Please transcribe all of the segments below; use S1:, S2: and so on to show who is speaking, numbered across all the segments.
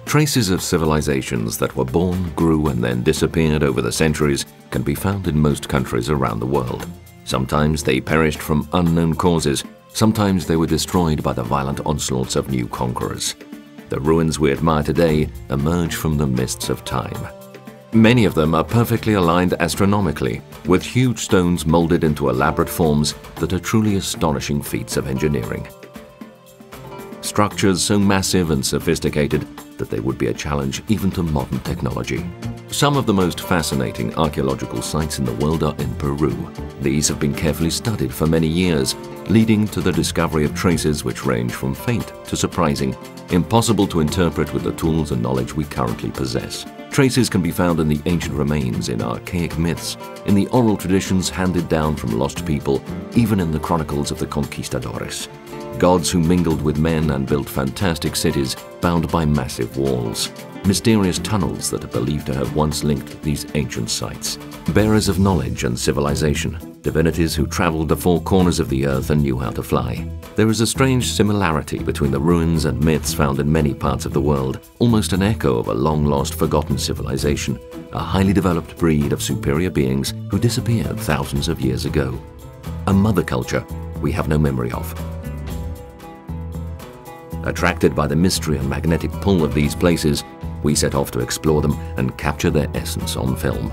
S1: Traces of civilizations that were born, grew, and then disappeared over the centuries can be found in most countries around the world. Sometimes they perished from unknown causes, sometimes they were destroyed by the violent onslaughts of new conquerors. The ruins we admire today emerge from the mists of time. Many of them are perfectly aligned astronomically, with huge stones molded into elaborate forms that are truly astonishing feats of engineering. Structures so massive and sophisticated that they would be a challenge even to modern technology. Some of the most fascinating archaeological sites in the world are in Peru. These have been carefully studied for many years, leading to the discovery of traces which range from faint to surprising, impossible to interpret with the tools and knowledge we currently possess. Traces can be found in the ancient remains, in archaic myths, in the oral traditions handed down from lost people, even in the chronicles of the conquistadores. Gods who mingled with men and built fantastic cities bound by massive walls. Mysterious tunnels that are believed to have once linked these ancient sites. Bearers of knowledge and civilization. Divinities who traveled the four corners of the earth and knew how to fly. There is a strange similarity between the ruins and myths found in many parts of the world, almost an echo of a long-lost, forgotten civilization, a highly developed breed of superior beings who disappeared thousands of years ago. A mother culture we have no memory of. Attracted by the mystery and magnetic pull of these places, we set off to explore them and capture their essence on film.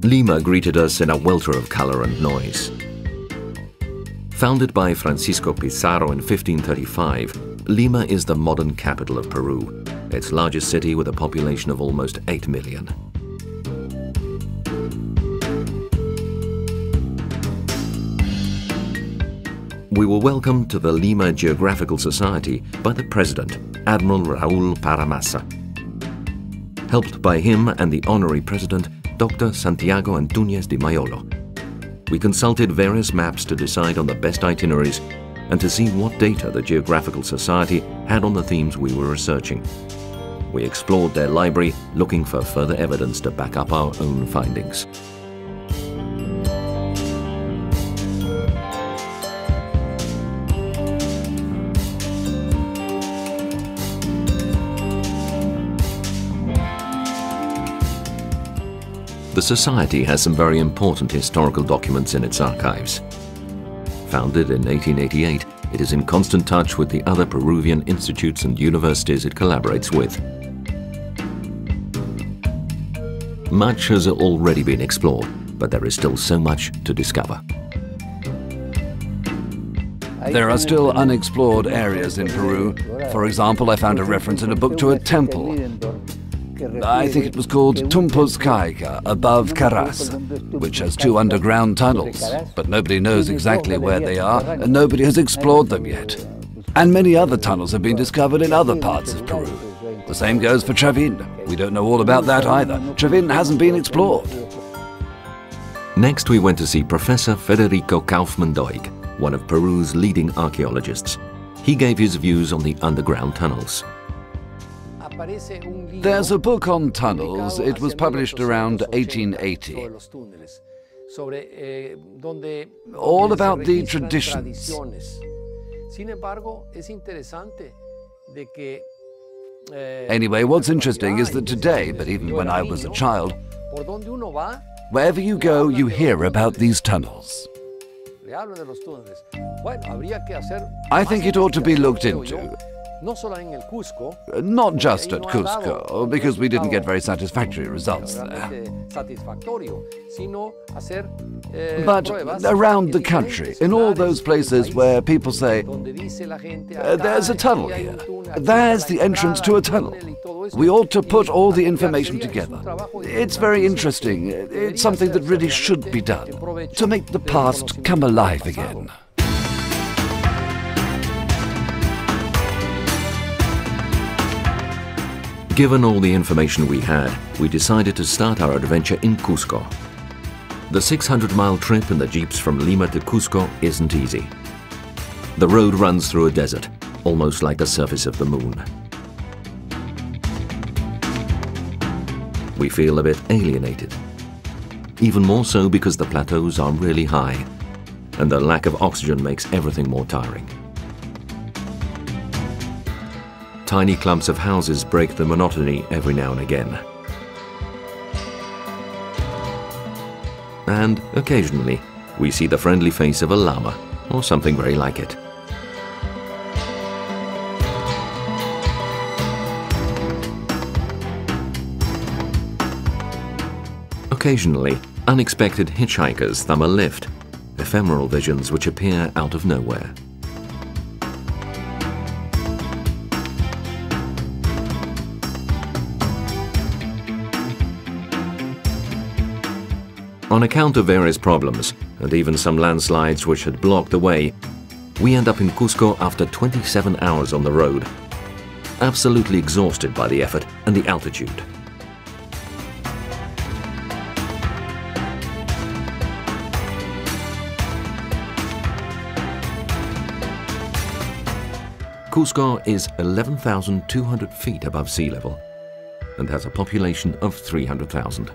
S1: Lima greeted us in a welter of color and noise. Founded by Francisco Pizarro in 1535, Lima is the modern capital of Peru, its largest city with a population of almost 8 million. We were welcomed to the Lima Geographical Society by the president, Admiral Raúl Paramasa. Helped by him and the honorary president, Dr. Santiago Antúñez de Mayolo. We consulted various maps to decide on the best itineraries and to see what data the Geographical Society had on the themes we were researching. We explored their library, looking for further evidence to back up our own findings. The Society has some very important historical documents in its archives. Founded in 1888, it is in constant touch with the other Peruvian institutes and universities it collaborates with. Much has already been explored, but there is still so much to discover.
S2: There are still unexplored areas in Peru. For example, I found a reference in a book to a temple. I think it was called Tumpuzcaica, above Caras, which has 2 underground tunnels, but nobody knows exactly where they are, and nobody has explored them yet. And many other tunnels have been discovered in other parts of Peru. The same goes for Chavin. We don't know all about that either. Chavin hasn't been explored.
S1: Next, we went to see Professor Federico Kaufmann-Doig, one of Peru's leading archaeologists. He gave his views on the underground tunnels.
S2: There's a book on tunnels. It was published around 1880. All about the traditions. Anyway, what's interesting is that today, but even when I was a child, wherever you go, you hear about these tunnels. I think it ought to be looked into. Not just at Cusco, because we didn't get very satisfactory results there. But around the country, in all those places where people say, there's a tunnel here, there's the entrance to a tunnel. We ought to put all the information together. It's very interesting. It's something that really should be done, to make the past come alive again.
S1: Given all the information we had, we decided to start our adventure in Cusco. The 600-mile trip in the jeeps from Lima to Cusco isn't easy. The road runs through a desert, almost like the surface of the moon. We feel a bit alienated. Even more so because the plateaus are really high, and the lack of oxygen makes everything more tiring. Tiny clumps of houses break the monotony every now and again. And occasionally, we see the friendly face of a llama, or something very like it. Occasionally, unexpected hitchhikers thumb a lift, ephemeral visions which appear out of nowhere. On account of various problems, and even some landslides which had blocked the way, we end up in Cusco after 27 hours on the road, absolutely exhausted by the effort and the altitude. Cusco is 11,200 feet above sea level and has a population of 300,000.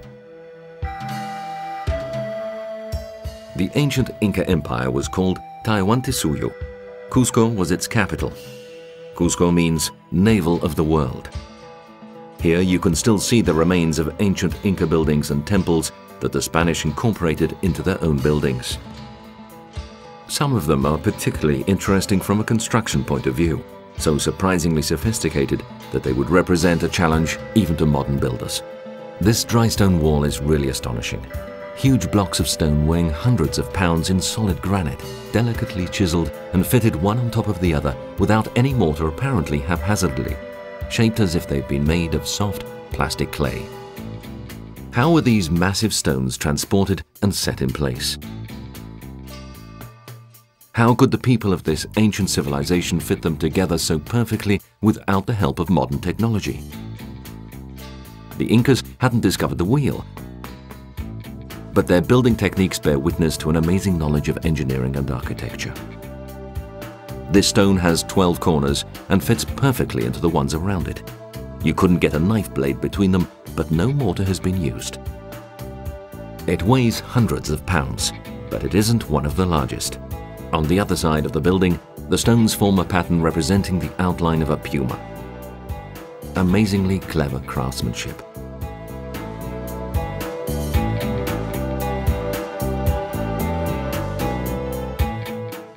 S1: The ancient Inca Empire was called Tahuantinsuyo. Cusco was its capital. Cusco means navel of the world. Here you can still see the remains of ancient Inca buildings and temples that the Spanish incorporated into their own buildings. Some of them are particularly interesting from a construction point of view, so surprisingly sophisticated that they would represent a challenge even to modern builders. This dry stone wall is really astonishing. Huge blocks of stone weighing hundreds of pounds in solid granite, delicately chiseled and fitted one on top of the other without any mortar apparently haphazardly, shaped as if they'd been made of soft plastic clay. How were these massive stones transported and set in place? How could the people of this ancient civilization fit them together so perfectly without the help of modern technology? The Incas hadn't discovered the wheel, but their building techniques bear witness to an amazing knowledge of engineering and architecture. This stone has 12 corners and fits perfectly into the ones around it. You couldn't get a knife blade between them, but no mortar has been used. It weighs hundreds of pounds, but it isn't one of the largest. On the other side of the building, the stones form a pattern representing the outline of a puma. Amazingly clever craftsmanship.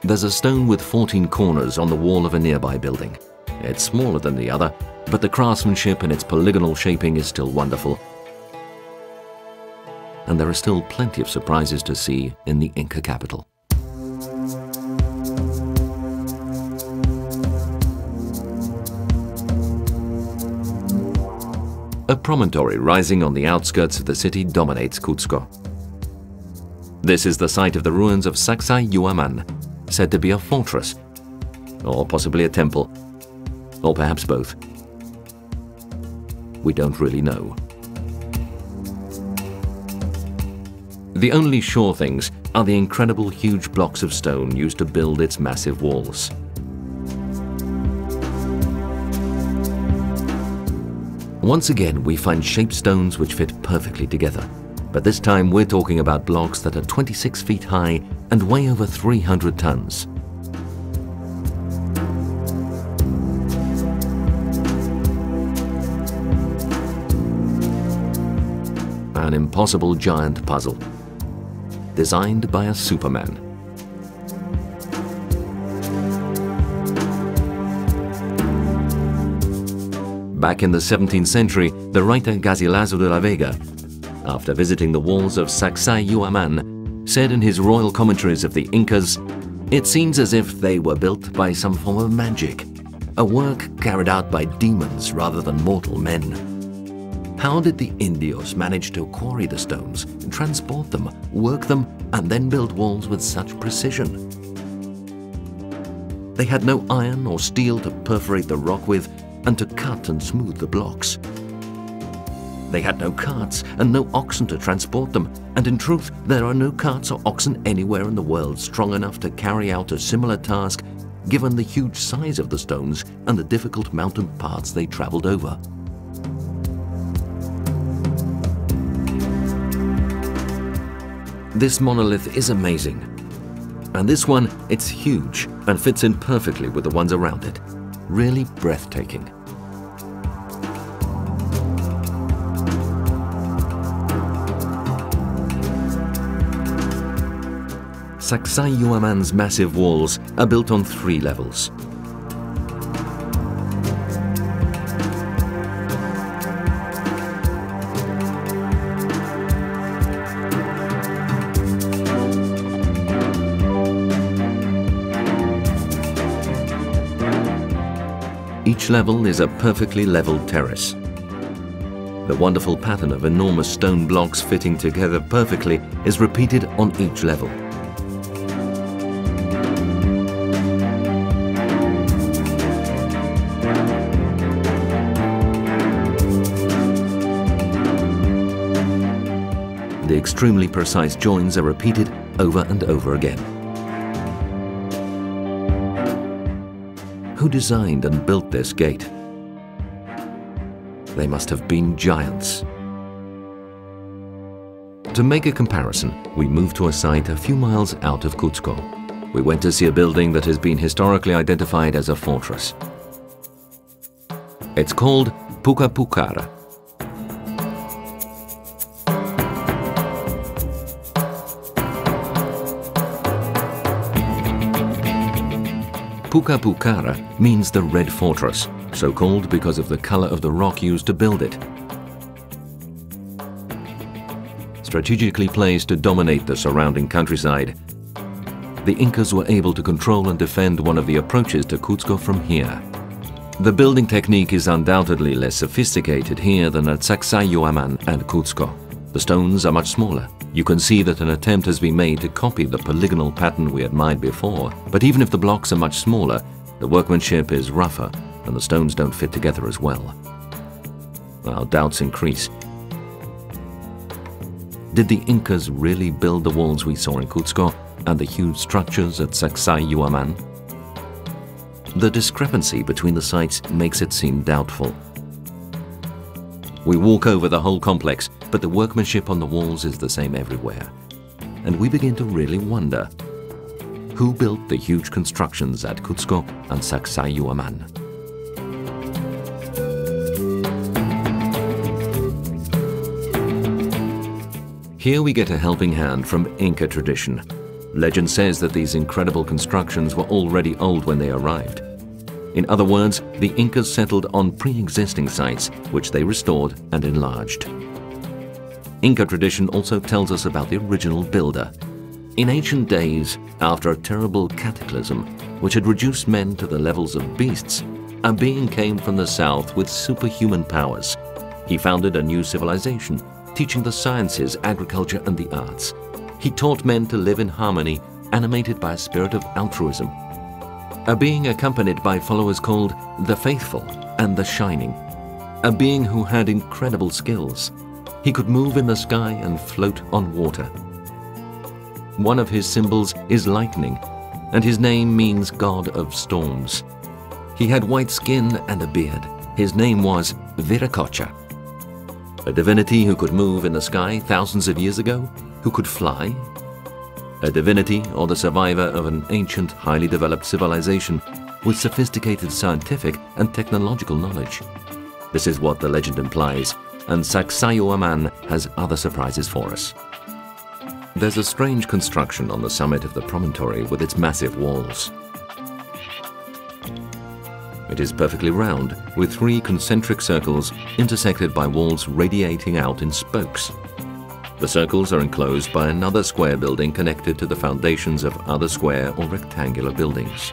S1: There's a stone with 14 corners on the wall of a nearby building. It's smaller than the other, but the craftsmanship and its polygonal shaping is still wonderful. And there are still plenty of surprises to see in the Inca capital. A promontory rising on the outskirts of the city dominates Cusco. This is the site of the ruins of Sacsayhuaman, said to be a fortress, or possibly a temple, or perhaps both. We don't really know. The only sure things are the incredible huge blocks of stone used to build its massive walls. Once again, we find shaped stones which fit perfectly together. But this time we're talking about blocks that are 26 feet high and weigh over 300 tons. an impossible giant puzzle, designed by a Superman. Back in the 17th century, the writer Garcilaso de la Vega, after visiting the walls of Sacsayhuaman, said in his royal commentaries of the Incas, "It seems as if they were built by some form of magic, a work carried out by demons rather than mortal men. How did the Indios manage to quarry the stones, transport them, work them, and then build walls with such precision? They had no iron or steel to perforate the rock with and to cut and smooth the blocks. They had no carts and no oxen to transport them, and in truth, there are no carts or oxen anywhere in the world strong enough to carry out a similar task given the huge size of the stones and the difficult mountain paths they traveled over." This monolith is amazing. And this one, it's huge and fits in perfectly with the ones around it. Really breathtaking. Sacsayhuaman's massive walls are built on 3 levels. Each level is a perfectly leveled terrace. The wonderful pattern of enormous stone blocks fitting together perfectly is repeated on each level. The extremely precise joins are repeated over and over again. Who designed and built this gate? They must have been giants. To make a comparison, we moved to a site a few miles out of Cuzco. We went to see a building that has been historically identified as a fortress. It's called Pucapucara. Pucapucara means the Red Fortress, so called because of the color of the rock used to build it. Strategically placed to dominate the surrounding countryside, the Incas were able to control and defend one of the approaches to Cuzco from here. The building technique is undoubtedly less sophisticated here than at Sacsayhuaman and Cuzco. The stones are much smaller. You can see that an attempt has been made to copy the polygonal pattern we admired before, but even if the blocks are much smaller, the workmanship is rougher and the stones don't fit together as well. Our doubts increase. Did the Incas really build the walls we saw in Cuzco and the huge structures at Sacsayhuaman? The discrepancy between the sites makes it seem doubtful. We walk over the whole complex, but the workmanship on the walls is the same everywhere. And we begin to really wonder, who built the huge constructions at Cuzco and Sacsayhuaman? Here we get a helping hand from Inca tradition. Legend says that these incredible constructions were already old when they arrived. In other words, the Incas settled on pre-existing sites, which they restored and enlarged. Inca tradition also tells us about the original builder. In ancient days, after a terrible cataclysm, which had reduced men to the levels of beasts, a being came from the south with superhuman powers. He founded a new civilization, teaching the sciences, agriculture, and the arts. He taught men to live in harmony, animated by a spirit of altruism. A being accompanied by followers called the Faithful and the Shining. A being who had incredible skills. He could move in the sky and float on water. One of his symbols is lightning, and his name means God of Storms. He had white skin and a beard. His name was Viracocha. A divinity who could move in the sky thousands of years ago, who could fly. A divinity or the survivor of an ancient, highly developed civilization with sophisticated scientific and technological knowledge. This is what the legend implies. and Sacsayhuaman has other surprises for us. There's a strange construction on the summit of the promontory with its massive walls. It is perfectly round, with 3 concentric circles intersected by walls radiating out in spokes. The circles are enclosed by another square building connected to the foundations of other square or rectangular buildings.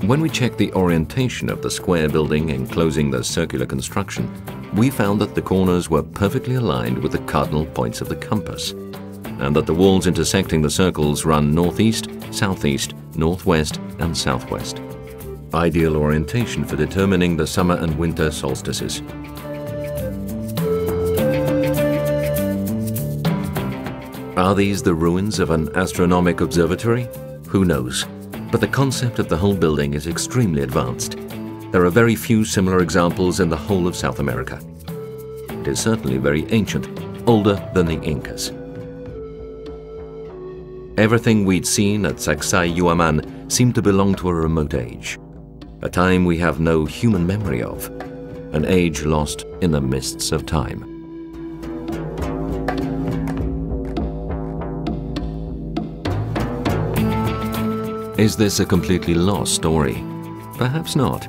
S1: When we checked the orientation of the square building enclosing the circular construction, we found that the corners were perfectly aligned with the cardinal points of the compass, and that the walls intersecting the circles run northeast, southeast, northwest, and southwest. Ideal orientation for determining the summer and winter solstices. Are these the ruins of an astronomic observatory? Who knows? But the concept of the whole building is extremely advanced. There are very few similar examples in the whole of South America. It is certainly very ancient, older than the Incas. Everything we'd seen at Sacsayhuaman seemed to belong to a remote age, a time we have no human memory of, an age lost in the mists of time. Is this a completely lost story? Perhaps not.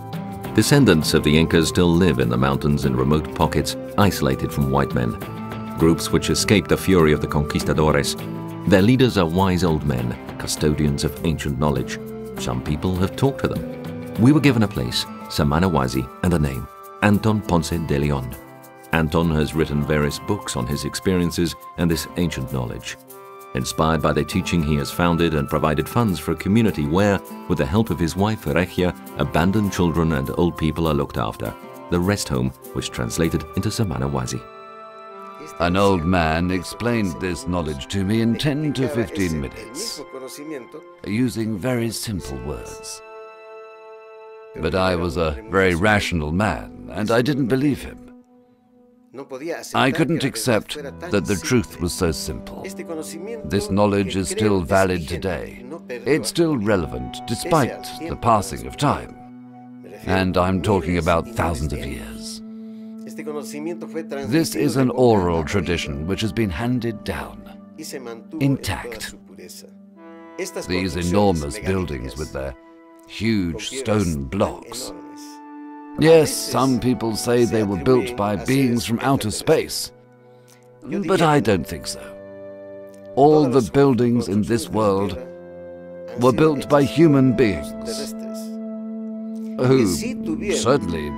S1: Descendants of the Incas still live in the mountains in remote pockets, isolated from white men. Groups which escaped the fury of the conquistadores. Their leaders are wise old men, custodians of ancient knowledge. Some people have talked to them. We were given a place, Samanahuasi, and a name, Anton Ponce de Leon. Anton has written various books on his experiences and this ancient knowledge. Inspired by the teaching, he has founded and provided funds for a community where, with the help of his wife Regia, abandoned children and old people are looked after. The rest home was translated into Samanahuasi.
S2: An old man explained this knowledge to me in 10 to 15 minutes, using very simple words. But I was a very rational man, and I didn't believe him. I couldn't accept that the truth was so simple. This knowledge is still valid today. It's still relevant despite the passing of time. And I'm talking about thousands of years. This is an oral tradition which has been handed down, intact. These enormous buildings with their huge stone blocks. Yes, some people say they were built by beings from outer space, but I don't think so. All the buildings in this world were built by human beings, who certainly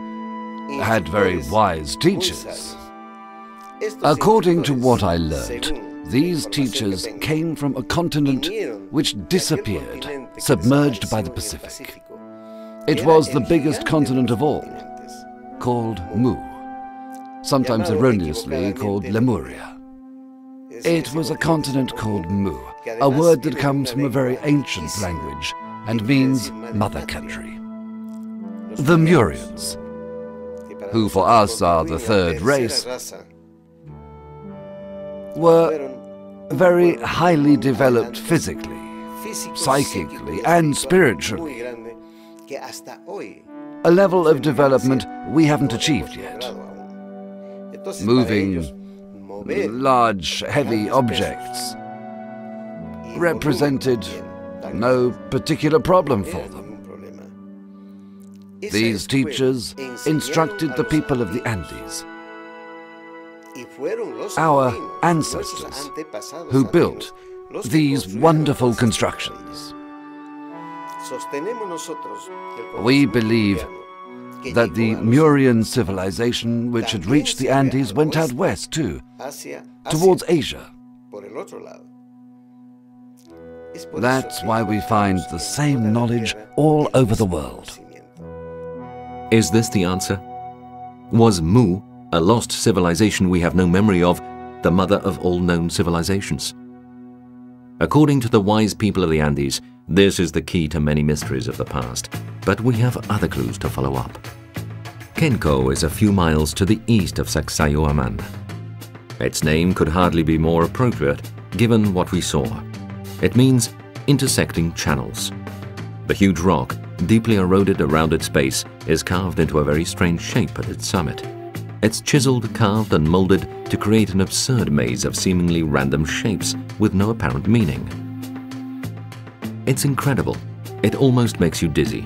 S2: had very wise teachers. According to what I learned, these teachers came from a continent which disappeared, submerged by the Pacific. It was the biggest continent of all, called Mu, sometimes erroneously called Lemuria. It was a continent called Mu, a word that comes from a very ancient language and means mother country. The Murians, who for us are the third race, were very highly developed physically, psychically, and spiritually. A level of development we haven't achieved yet. Moving large, heavy objects represented no particular problem for them. These teachers instructed the people of the Andes, our ancestors, who built these wonderful constructions. We believe that the Murian civilization which had reached the Andes went out west too, towards Asia. That's why we find the same knowledge all over the world.
S1: Is this the answer? Was Mu, a lost civilization we have no memory of, the mother of all known civilizations? According to the wise people of the Andes, this is the key to many mysteries of the past, but we have other clues to follow up. Kenko is a few miles to the east of Sacsayhuaman. Its name could hardly be more appropriate, given what we saw. It means intersecting channels. The huge rock deeply eroded around its base, is carved into a very strange shape at its summit. It's chiseled, carved and molded to create an absurd maze of seemingly random shapes with no apparent meaning. It's incredible. It almost makes you dizzy.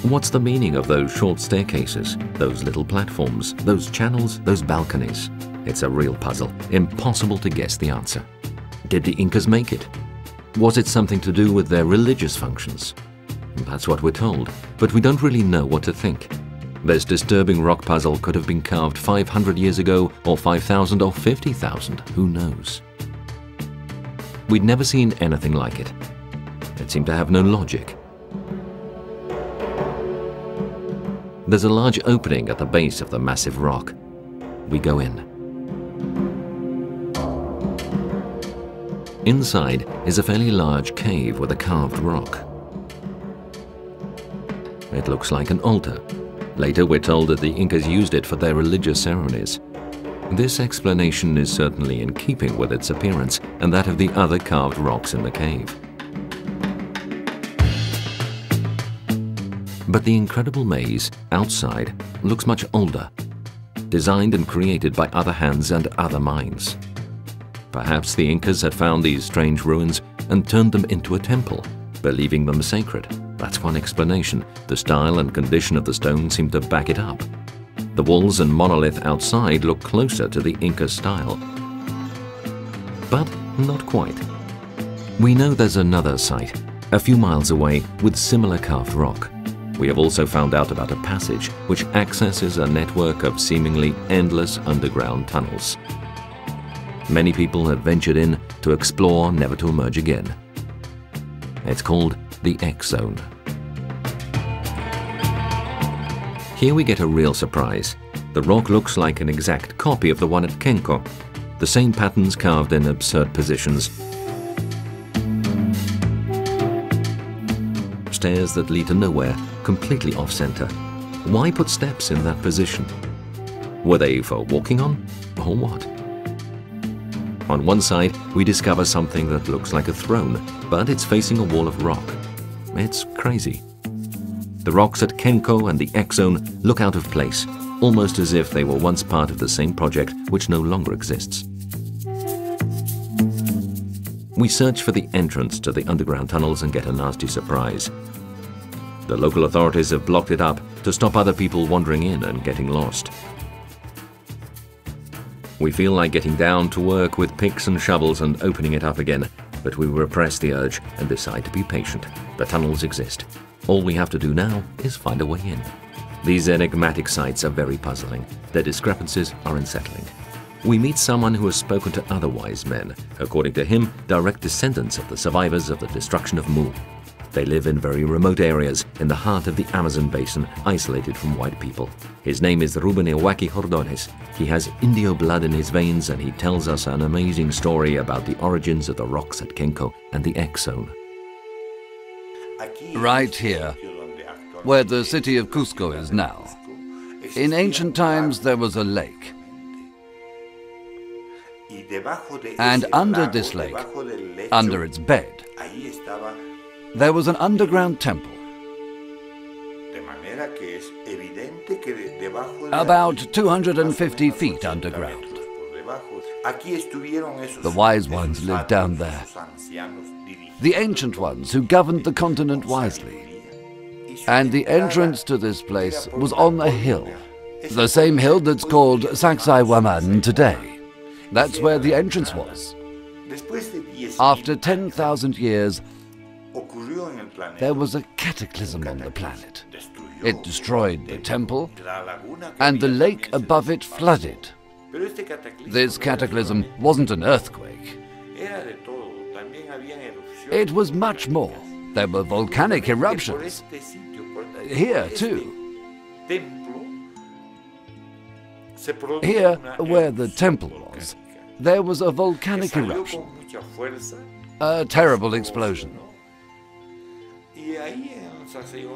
S1: What's the meaning of those short staircases, those little platforms, those channels, those balconies? It's a real puzzle, impossible to guess the answer. Did the Incas make it? Was it something to do with their religious functions? That's what we're told, but we don't really know what to think. This disturbing rock puzzle could have been carved 500 years ago, or 5,000 or 50,000, who knows? We'd never seen anything like it. It seemed to have no logic. There's a large opening at the base of the massive rock. We go in. Inside is a fairly large cave with a carved rock. It looks like an altar. Later we're told that the Incas used it for their religious ceremonies. This explanation is certainly in keeping with its appearance and that of the other carved rocks in the cave. But the incredible maze outside looks much older, designed and created by other hands and other minds. Perhaps the Incas had found these strange ruins and turned them into a temple, believing them sacred. That's one explanation. The style and condition of the stone seem to back it up. The walls and monolith outside look closer to the Inca style. But not quite. We know there's another site, a few miles away, with similar carved rock. We have also found out about a passage which accesses a network of seemingly endless underground tunnels. Many people have ventured in to explore, never to emerge again. It's called the X Zone. Here we get a real surprise. The rock looks like an exact copy of the one at Kenko. The same patterns carved in absurd positions. Stairs that lead to nowhere, completely off-center. Why put steps in that position? Were they for walking on, or what? On one side, we discover something that looks like a throne, but it's facing a wall of rock. It's crazy. The rocks at Kenko and the X Zone look out of place, almost as if they were once part of the same project which no longer exists. We search for the entrance to the underground tunnels and get a nasty surprise. The local authorities have blocked it up to stop other people wandering in and getting lost. We feel like getting down to work with picks and shovels and opening it up again, but we repress the urge and decide to be patient. The tunnels exist. All we have to do now is find a way in. These enigmatic sites are very puzzling. Their discrepancies are unsettling. We meet someone who has spoken to other wise men, according to him, direct descendants of the survivors of the destruction of Mu. They live in very remote areas in the heart of the Amazon basin, isolated from white people. His name is Ruben Iwaki Jordones. He has Indio blood in his veins and he tells us an amazing story about the origins of the rocks at Kenko and the X Zone.
S2: Right here, where the city of Cusco is now, in ancient times there was a lake. And under this lake, under its bed, there was an underground temple. About 250 feet underground. The wise ones lived down there. The ancient ones who governed the continent wisely. And the entrance to this place was on a hill. The same hill that's called Sacsayhuaman today. That's where the entrance was. After 10,000 years, there was a cataclysm on the planet. It destroyed the temple, and the lake above it flooded. This cataclysm wasn't an earthquake. It was much more. There were volcanic eruptions. Here, too. Here, where the temple was, there was a volcanic eruption. A terrible explosion.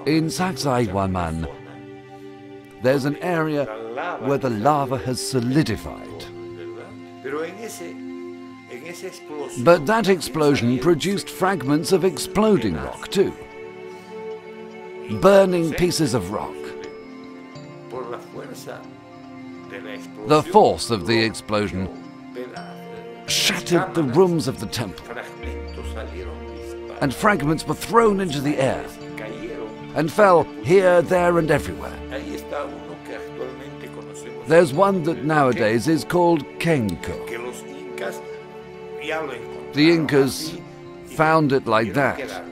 S2: In Sacsayhuaman, there's an area where the lava has solidified. But that explosion produced fragments of exploding rock too. burning pieces of rock. The force of the explosion shattered the rooms of the temple, and fragments were thrown into the air and fell here, there, and everywhere. There's one that nowadays is called Kenko. The Incas found it like that.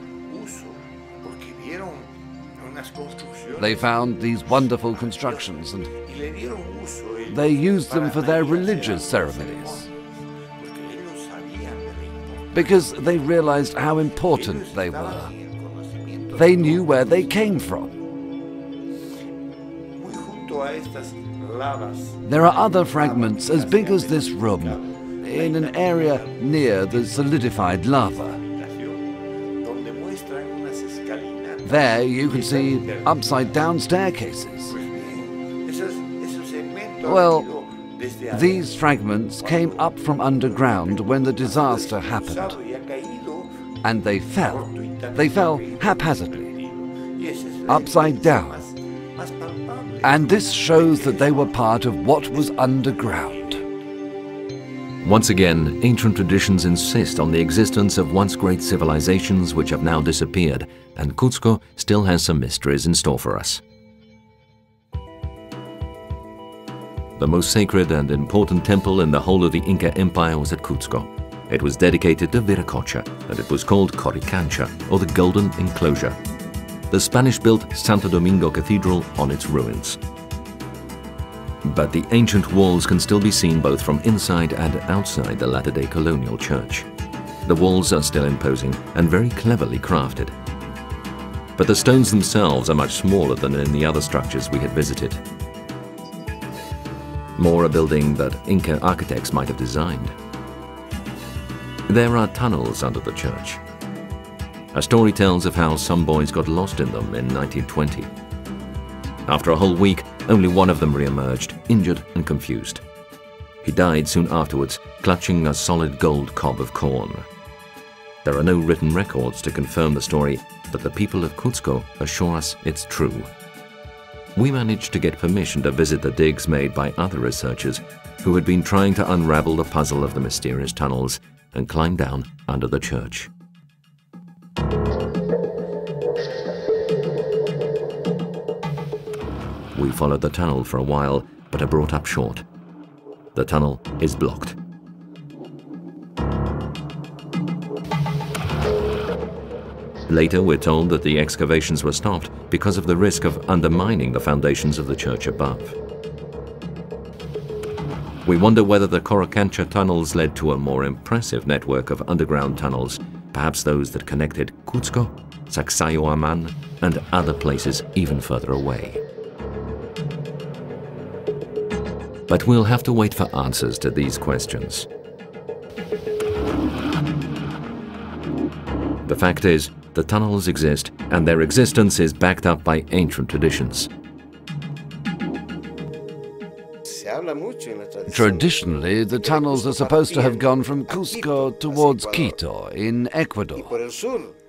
S2: They found these wonderful constructions and they used them for their religious ceremonies because they realized how important they were. They knew where they came from. There are other fragments as big as this room in an area near the solidified lava. There you can see upside-down staircases. Well, these fragments came up from underground when the disaster happened, and they fell. They fell haphazardly, upside down. And this shows that they were part of what was underground.
S1: Once again, ancient traditions insist on the existence of once great civilizations which have now disappeared, and Cuzco still has some mysteries in store for us. The most sacred and important temple in the whole of the Inca Empire was at Cuzco. It was dedicated to Viracocha, and it was called Coricancha, or the Golden Enclosure. The Spanish-built Santo Domingo Cathedral on its ruins. But the ancient walls can still be seen both from inside and outside the latter-day colonial church. The walls are still imposing and very cleverly crafted. But the stones themselves are much smaller than in the other structures we had visited. More a building that Inca architects might have designed. There are tunnels under the church. A story tells of how some boys got lost in them in 1920. After a whole week, only one of them re-emerged, injured and confused. He died soon afterwards, clutching a solid gold cob of corn. There are no written records to confirm the story, but the people of Cuzco assure us it's true. We managed to get permission to visit the digs made by other researchers who had been trying to unravel the puzzle of the mysterious tunnels and climb down under the church. We followed the tunnel for a while, but are brought up short. The tunnel is blocked. Later, we're told that the excavations were stopped because of the risk of undermining the foundations of the church above. We wonder whether the Coricancha tunnels led to a more impressive network of underground tunnels, perhaps those that connected Cuzco, Sacsayhuaman, and other places even further away. But we'll have to wait for answers to these questions. The fact is, the tunnels exist, and their existence is backed up by ancient traditions.
S2: Traditionally, the tunnels are supposed to have gone from Cusco towards Quito in Ecuador.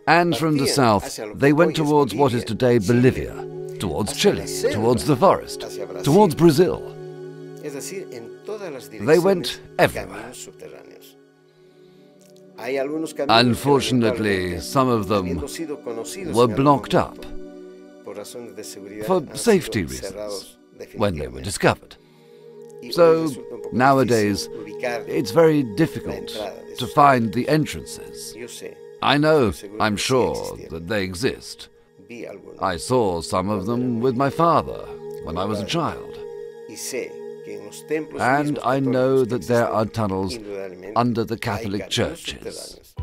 S2: And from the south, they went towards what is today Bolivia, towards Chile, towards the forest, towards Brazil. They went everywhere. Unfortunately, some of them were blocked up for safety reasons when they were discovered. So nowadays, it's very difficult to find the entrances. I know, I'm sure, that they exist. I saw some of them with my father when I was a child. And I know that there are tunnels under the Catholic churches.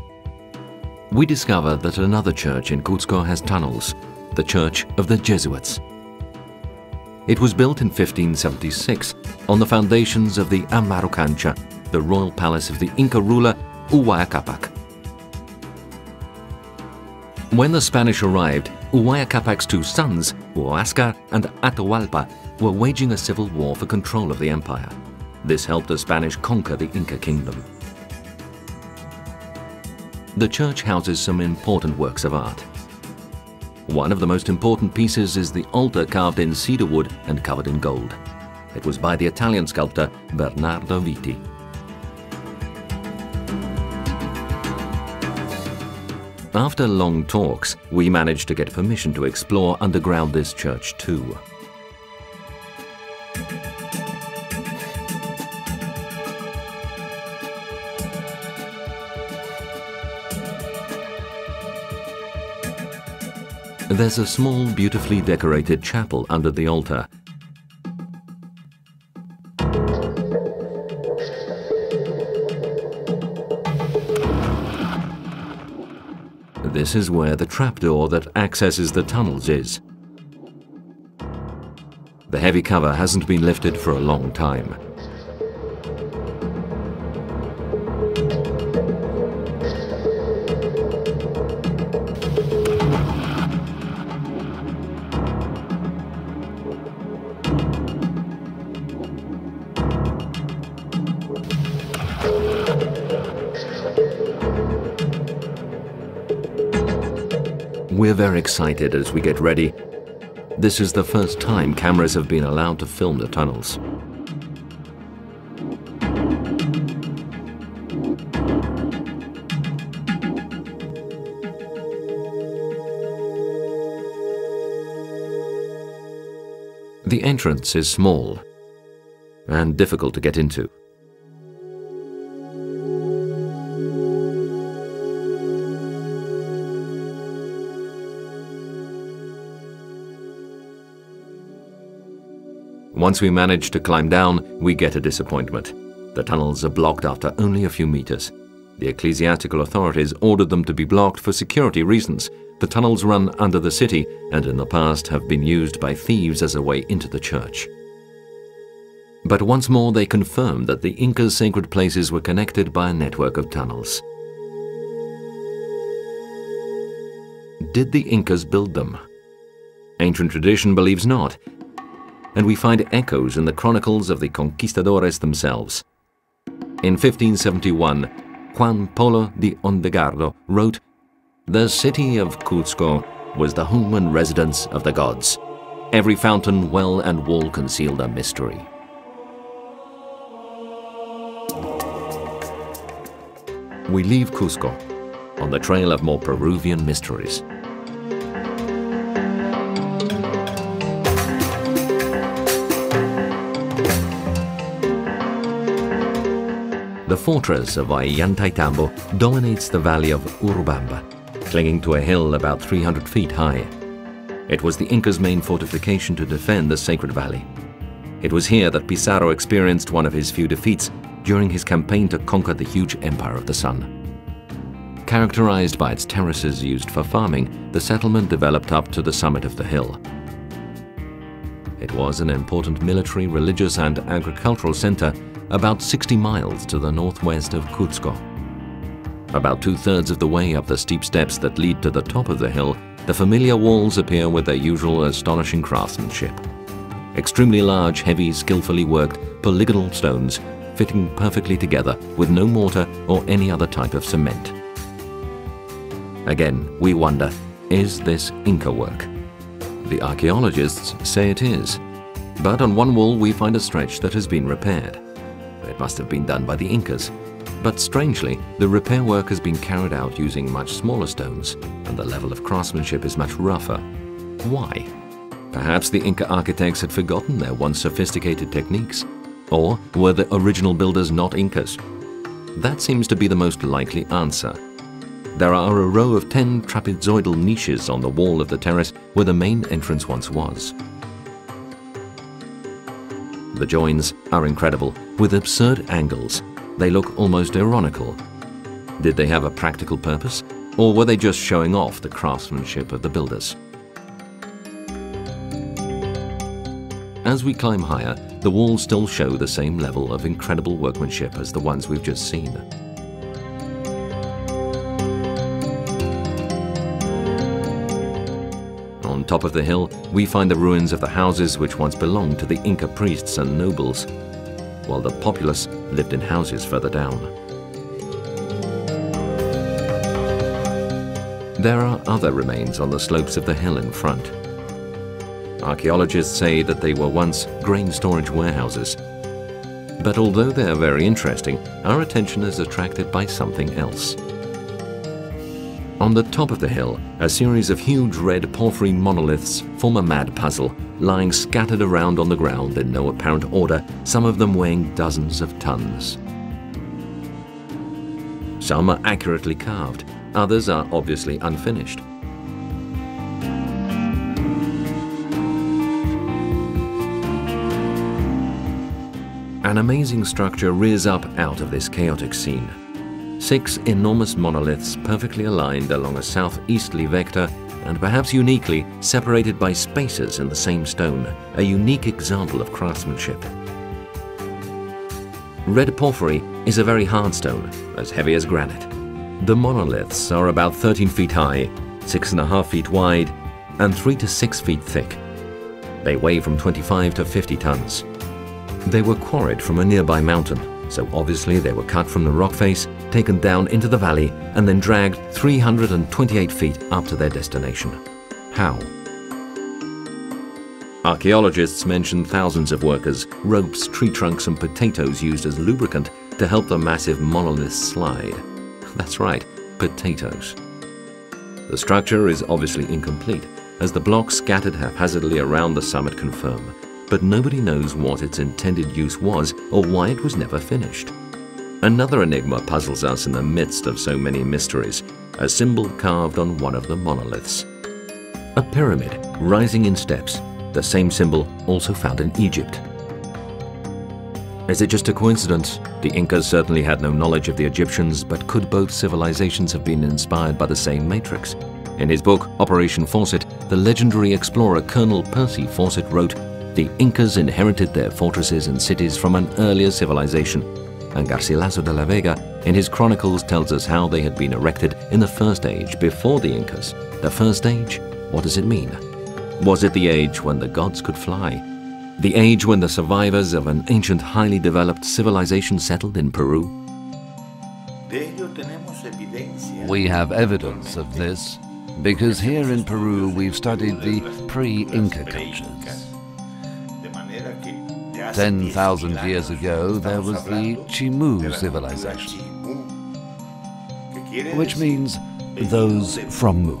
S1: We discover that another church in Cuzco has tunnels, the Church of the Jesuits. It was built in 1576 on the foundations of the Amarucancha, the royal palace of the Inca ruler Huayna. When the Spanish arrived, Huayna 2 sons, Huáscar and Atahualpa, were waging a civil war for control of the empire. This helped the Spanish conquer the Inca kingdom. The church houses some important works of art. One of the most important pieces is the altar carved in cedar wood and covered in gold. It was by the Italian sculptor Bernardo Vitti. After long talks, we managed to get permission to explore underground this church too. There's a small, beautifully decorated chapel under the altar. This is where the trapdoor that accesses the tunnels is. The heavy cover hasn't been lifted for a long time. We're very excited as we get ready. This is the first time cameras have been allowed to film the tunnels. The entrance is small and difficult to get into. Once we manage to climb down, we get a disappointment. The tunnels are blocked after only a few meters. The ecclesiastical authorities ordered them to be blocked for security reasons. The tunnels run under the city and in the past have been used by thieves as a way into the church. But once more they confirm that the Inca's sacred places were connected by a network of tunnels. Did the Incas build them? Ancient tradition believes not, and we find echoes in the chronicles of the conquistadores themselves. In 1571, Juan Polo de Ondegardo wrote, "The city of Cuzco was the home and residence of the gods. Every fountain, well, and wall concealed a mystery." We leave Cuzco on the trail of more Peruvian mysteries. The fortress of Ollantaytambo dominates the valley of Urubamba, clinging to a hill about 300 feet high. It was the Incas' main fortification to defend the sacred valley. It was here that Pizarro experienced one of his few defeats during his campaign to conquer the huge Empire of the Sun. Characterized by its terraces used for farming, the settlement developed up to the summit of the hill. It was an important military, religious, and agricultural center about 60 miles to the northwest of Cuzco. About 2/3 of the way up the steep steps that lead to the top of the hill, the familiar walls appear with their usual astonishing craftsmanship. Extremely large, heavy, skillfully worked, polygonal stones fitting perfectly together with no mortar or any other type of cement. Again, we wonder, is this Inca work? The archaeologists say it is, but on one wall we find a stretch that has been repaired. It must have been done by the Incas, but strangely, the repair work has been carried out using much smaller stones, and the level of craftsmanship is much rougher. Why? Perhaps the Inca architects had forgotten their once sophisticated techniques, or were the original builders not Incas? That seems to be the most likely answer. There are a row of 10 trapezoidal niches on the wall of the terrace where the main entrance once was. The joins are incredible, with absurd angles. They look almost ironical. Did they have a practical purpose, or were they just showing off the craftsmanship of the builders? As we climb higher, the walls still show the same level of incredible workmanship as the ones we've just seen. On top of the hill, we find the ruins of the houses which once belonged to the Inca priests and nobles, while the populace lived in houses further down. There are other remains on the slopes of the hill in front. Archaeologists say that they were once grain storage warehouses. But although they are very interesting, our attention is attracted by something else. On the top of the hill, a series of huge red porphyry monoliths form a mad puzzle, lying scattered around on the ground in no apparent order, some of them weighing dozens of tons. Some are accurately carved, others are obviously unfinished. An amazing structure rears up out of this chaotic scene. 6 enormous monoliths perfectly aligned along a southeasterly vector and perhaps uniquely separated by spaces in the same stone, a unique example of craftsmanship. Red porphyry is a very hard stone, as heavy as granite. The monoliths are about 13 feet high, 6.5 feet wide, and 3 to 6 feet thick. They weigh from 25 to 50 tons. They were quarried from a nearby mountain, so obviously they were cut from the rock face, taken down into the valley, and then dragged 328 feet up to their destination. How? Archaeologists mention thousands of workers, ropes, tree trunks, and potatoes used as lubricant to help the massive monoliths slide. That's right, potatoes. The structure is obviously incomplete, as the blocks scattered haphazardly around the summit confirm, but nobody knows what its intended use was or why it was never finished. Another enigma puzzles us in the midst of so many mysteries, a symbol carved on one of the monoliths. A pyramid rising in steps, the same symbol also found in Egypt. Is it just a coincidence? The Incas certainly had no knowledge of the Egyptians, but could both civilizations have been inspired by the same matrix? In his book, Operation Fawcett, the legendary explorer Colonel Percy Fawcett wrote, "The Incas inherited their fortresses and cities from an earlier civilization," and Garcilaso de la Vega, in his chronicles, tells us how they had been erected in the First Age before the Incas. The First Age? What does it mean? Was it the age when the gods could fly? The age when the survivors of an ancient, highly developed civilization settled in Peru?
S2: We have evidence of this because here in Peru we've studied the pre-Inca cultures. 10,000 years ago there was the Chimu civilization, which means those from Mu.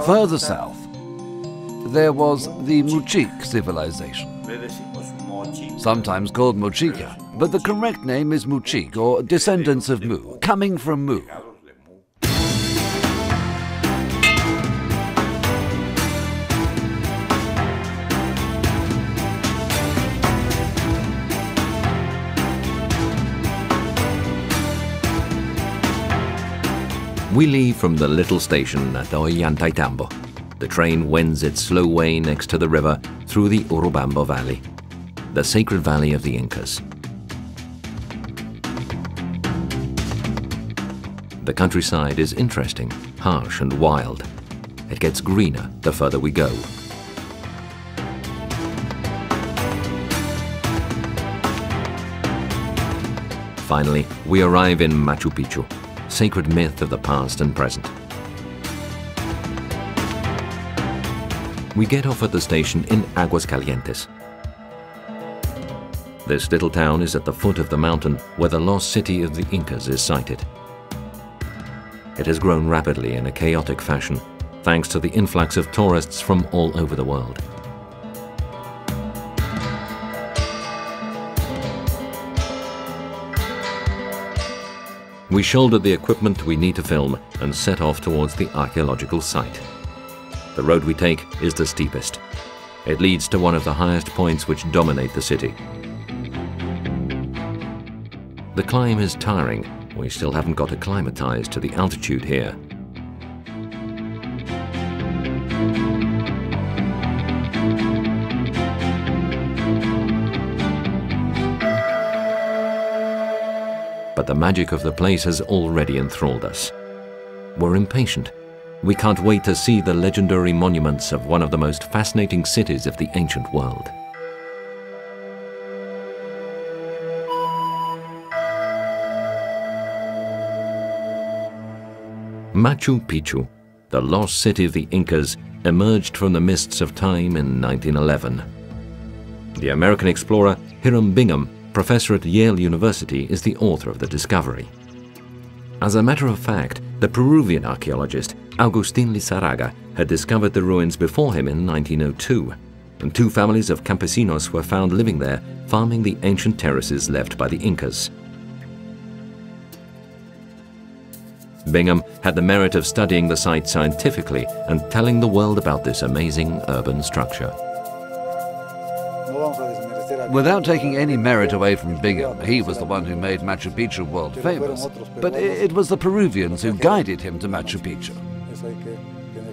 S2: Further south, there was the Muchic civilization, sometimes called Mochica, but the correct name is Muchic, or descendants of Mu, coming from Mu.
S1: We leave from the little station at Ollantaytambo. The train wends its slow way next to the river through the Urubamba Valley, the sacred valley of the Incas. The countryside is interesting, harsh and wild. It gets greener the further we go. Finally, we arrive in Machu Picchu, sacred myth of the past and present. We get off at the station in Aguascalientes. This little town is at the foot of the mountain where the lost city of the Incas is sited. It has grown rapidly in a chaotic fashion, thanks to the influx of tourists from all over the world. We shouldered the equipment we need to film and set off towards the archaeological site. The road we take is the steepest. It leads to one of the highest points which dominate the city. The climb is tiring. We still haven't got acclimatized to the altitude here. But the magic of the place has already enthralled us. We're impatient. We can't wait to see the legendary monuments of one of the most fascinating cities of the ancient world. Machu Picchu, the lost city of the Incas, emerged from the mists of time in 1911. The American explorer Hiram Bingham, professor at Yale University, is the author of the discovery. As a matter of fact, the Peruvian archaeologist Agustin Lizarraga had discovered the ruins before him in 1902, and two families of campesinos were found living there, farming the ancient terraces left by the Incas. Bingham had the merit of studying the site scientifically and telling the world about this amazing urban structure.
S2: Without taking any merit away from Bingham, he was the one who made Machu Picchu world famous, but it was the Peruvians who guided him to Machu Picchu.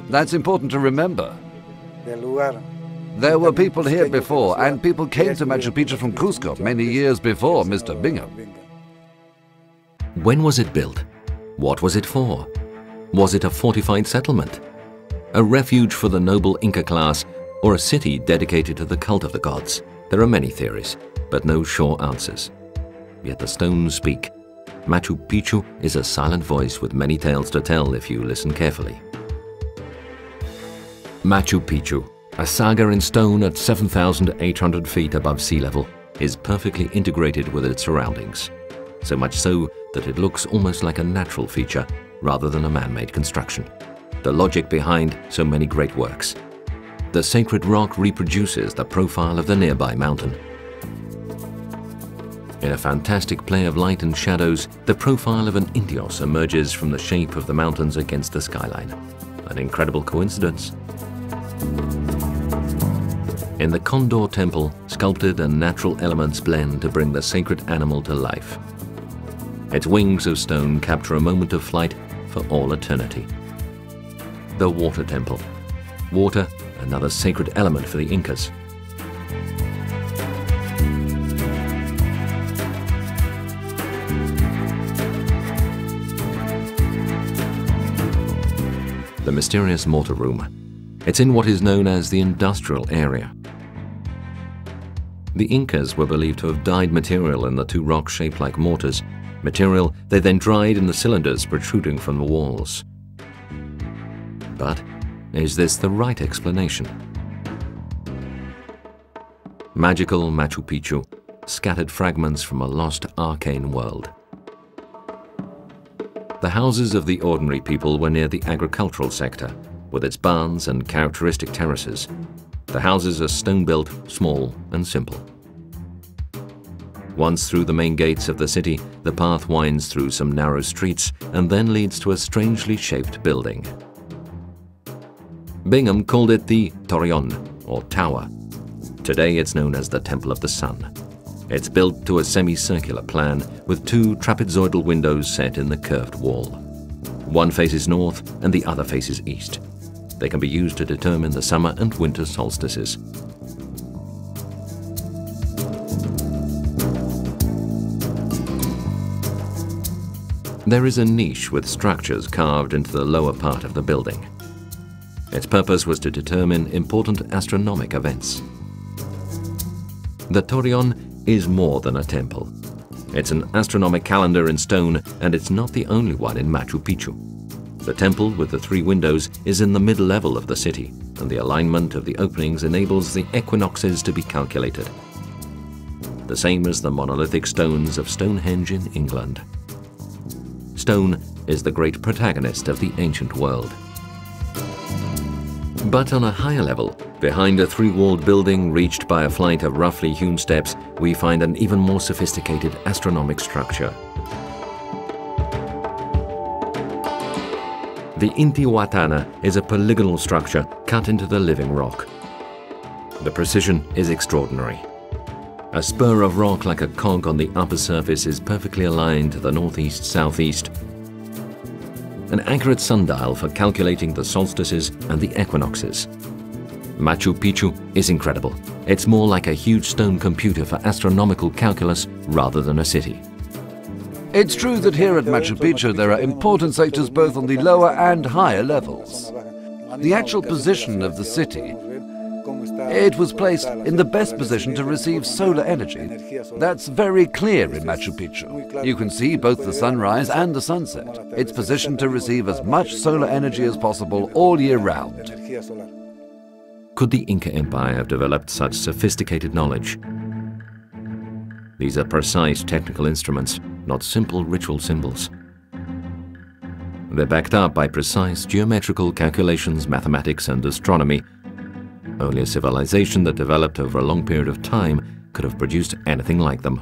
S2: That's important to remember. There were people here before, and people came to Machu Picchu from Cusco many years before Mr. Bingham.
S1: When was it built? What was it for? Was it a fortified settlement, a refuge for the noble Inca class, or a city dedicated to the cult of the gods? There are many theories, but no sure answers. Yet the stones speak. Machu Picchu is a silent voice with many tales to tell if you listen carefully. Machu Picchu, a saga in stone at 7,800 feet above sea level, is perfectly integrated with its surroundings. So much so that it looks almost like a natural feature rather than a man-made construction. The logic behind so many great works. The sacred rock reproduces the profile of the nearby mountain. In a fantastic play of light and shadows, the profile of an Indios emerges from the shape of the mountains against the skyline. An incredible coincidence. In the Condor Temple, sculpted and natural elements blend to bring the sacred animal to life. Its wings of stone capture a moment of flight for all eternity. The Water Temple. Water, another sacred element for the Incas. The mysterious mortar room. It's in what is known as the industrial area. The Incas were believed to have dyed material in the two rocks shaped like mortars, material they then dried in the cylinders protruding from the walls. But is this the right explanation? Magical Machu Picchu, scattered fragments from a lost arcane world. The houses of the ordinary people were near the agricultural sector, with its barns and characteristic terraces. The houses are stone-built, small and simple. Once through the main gates of the city, the path winds through some narrow streets and then leads to a strangely shaped building. Bingham called it the Torreon, or tower. Today it's known as the Temple of the Sun. It's built to a semicircular plan with two trapezoidal windows set in the curved wall. One faces north and the other faces east. They can be used to determine the summer and winter solstices. There is a niche with structures carved into the lower part of the building. Its purpose was to determine important astronomic events. The Torreon is more than a temple. It's an astronomic calendar in stone, and it's not the only one in Machu Picchu. The temple with the three windows is in the mid-level of the city, and the alignment of the openings enables the equinoxes to be calculated. The same as the monolithic stones of Stonehenge in England. Stone is the great protagonist of the ancient world. But on a higher level, behind a three-walled building reached by a flight of roughly hewn steps, we find an even more sophisticated astronomic structure. The Intihuatana is a polygonal structure cut into the living rock. The precision is extraordinary. A spur of rock like a cog on the upper surface is perfectly aligned to the northeast-southeast. An accurate sundial for calculating the solstices and the equinoxes. Machu Picchu is incredible. It's more like a huge stone computer for astronomical calculus rather than a city.
S2: It's true that here at Machu Picchu there are important sectors both on the lower and higher levels. The actual position of the city It was placed in the best position to receive solar energy. That's very clear in Machu Picchu. You can see both the sunrise and the sunset. It's positioned to receive as much solar energy as possible all year round.
S1: Could the Inca Empire have developed such sophisticated knowledge? These are precise technical instruments, not simple ritual symbols. They're backed up by precise geometrical calculations, mathematics, and astronomy. Only a civilization that developed over a long period of time could have produced anything like them.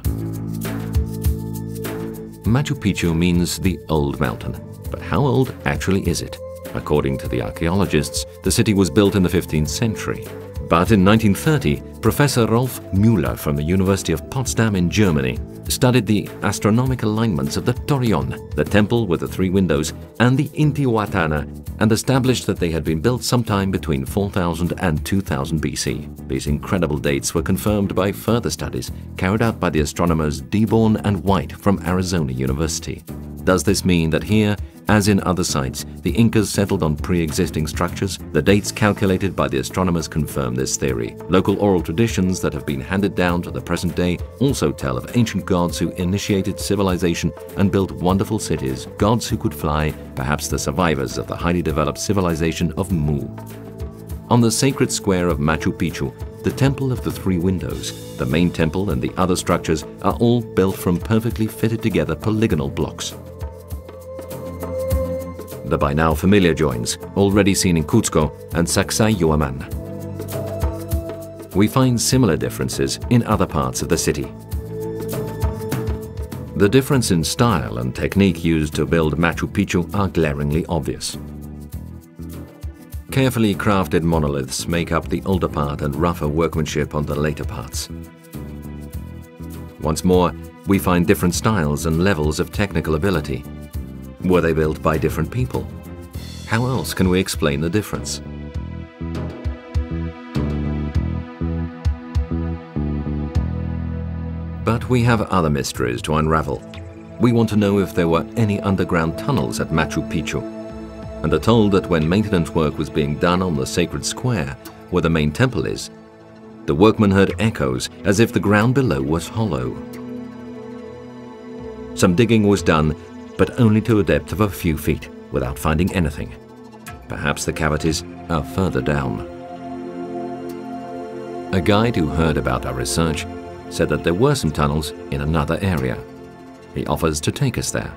S1: Machu Picchu means the old mountain, but how old actually is it? According to the archaeologists, the city was built in the 15th century. But in 1930, Professor Rolf Müller from the University of Potsdam in Germany studied the astronomical alignments of the Torreon, the temple with the 3 windows, and the Intihuatana, and established that they had been built sometime between 4000 and 2000 BC. These incredible dates were confirmed by further studies carried out by the astronomers Deborn and White from Arizona University. Does this mean that here, as in other sites, the Incas settled on pre-existing structures? The dates calculated by the astronomers confirm this theory. Local oral traditions that have been handed down to the present day also tell of ancient gods who initiated civilization and built wonderful cities, gods who could fly, perhaps the survivors of the highly developed civilization of Mu. On the sacred square of Machu Picchu, the Temple of the 3 Windows, the main temple and the other structures are all built from perfectly fitted together polygonal blocks. The by now familiar joins, already seen in Cuzco and Sacsayhuaman. We find similar differences in other parts of the city. The difference in style and technique used to build Machu Picchu are glaringly obvious. Carefully crafted monoliths make up the older part and rougher workmanship on the later parts. Once more, we find different styles and levels of technical ability. Were they built by different people? How else can we explain the difference? But we have other mysteries to unravel. We want to know if there were any underground tunnels at Machu Picchu, and are told that when maintenance work was being done on the sacred square, where the main temple is, the workmen heard echoes as if the ground below was hollow. Some digging was done, but only to a depth of a few feet, without finding anything. Perhaps the cavities are further down. A guide who heard about our research said that there were some tunnels in another area. He offers to take us there.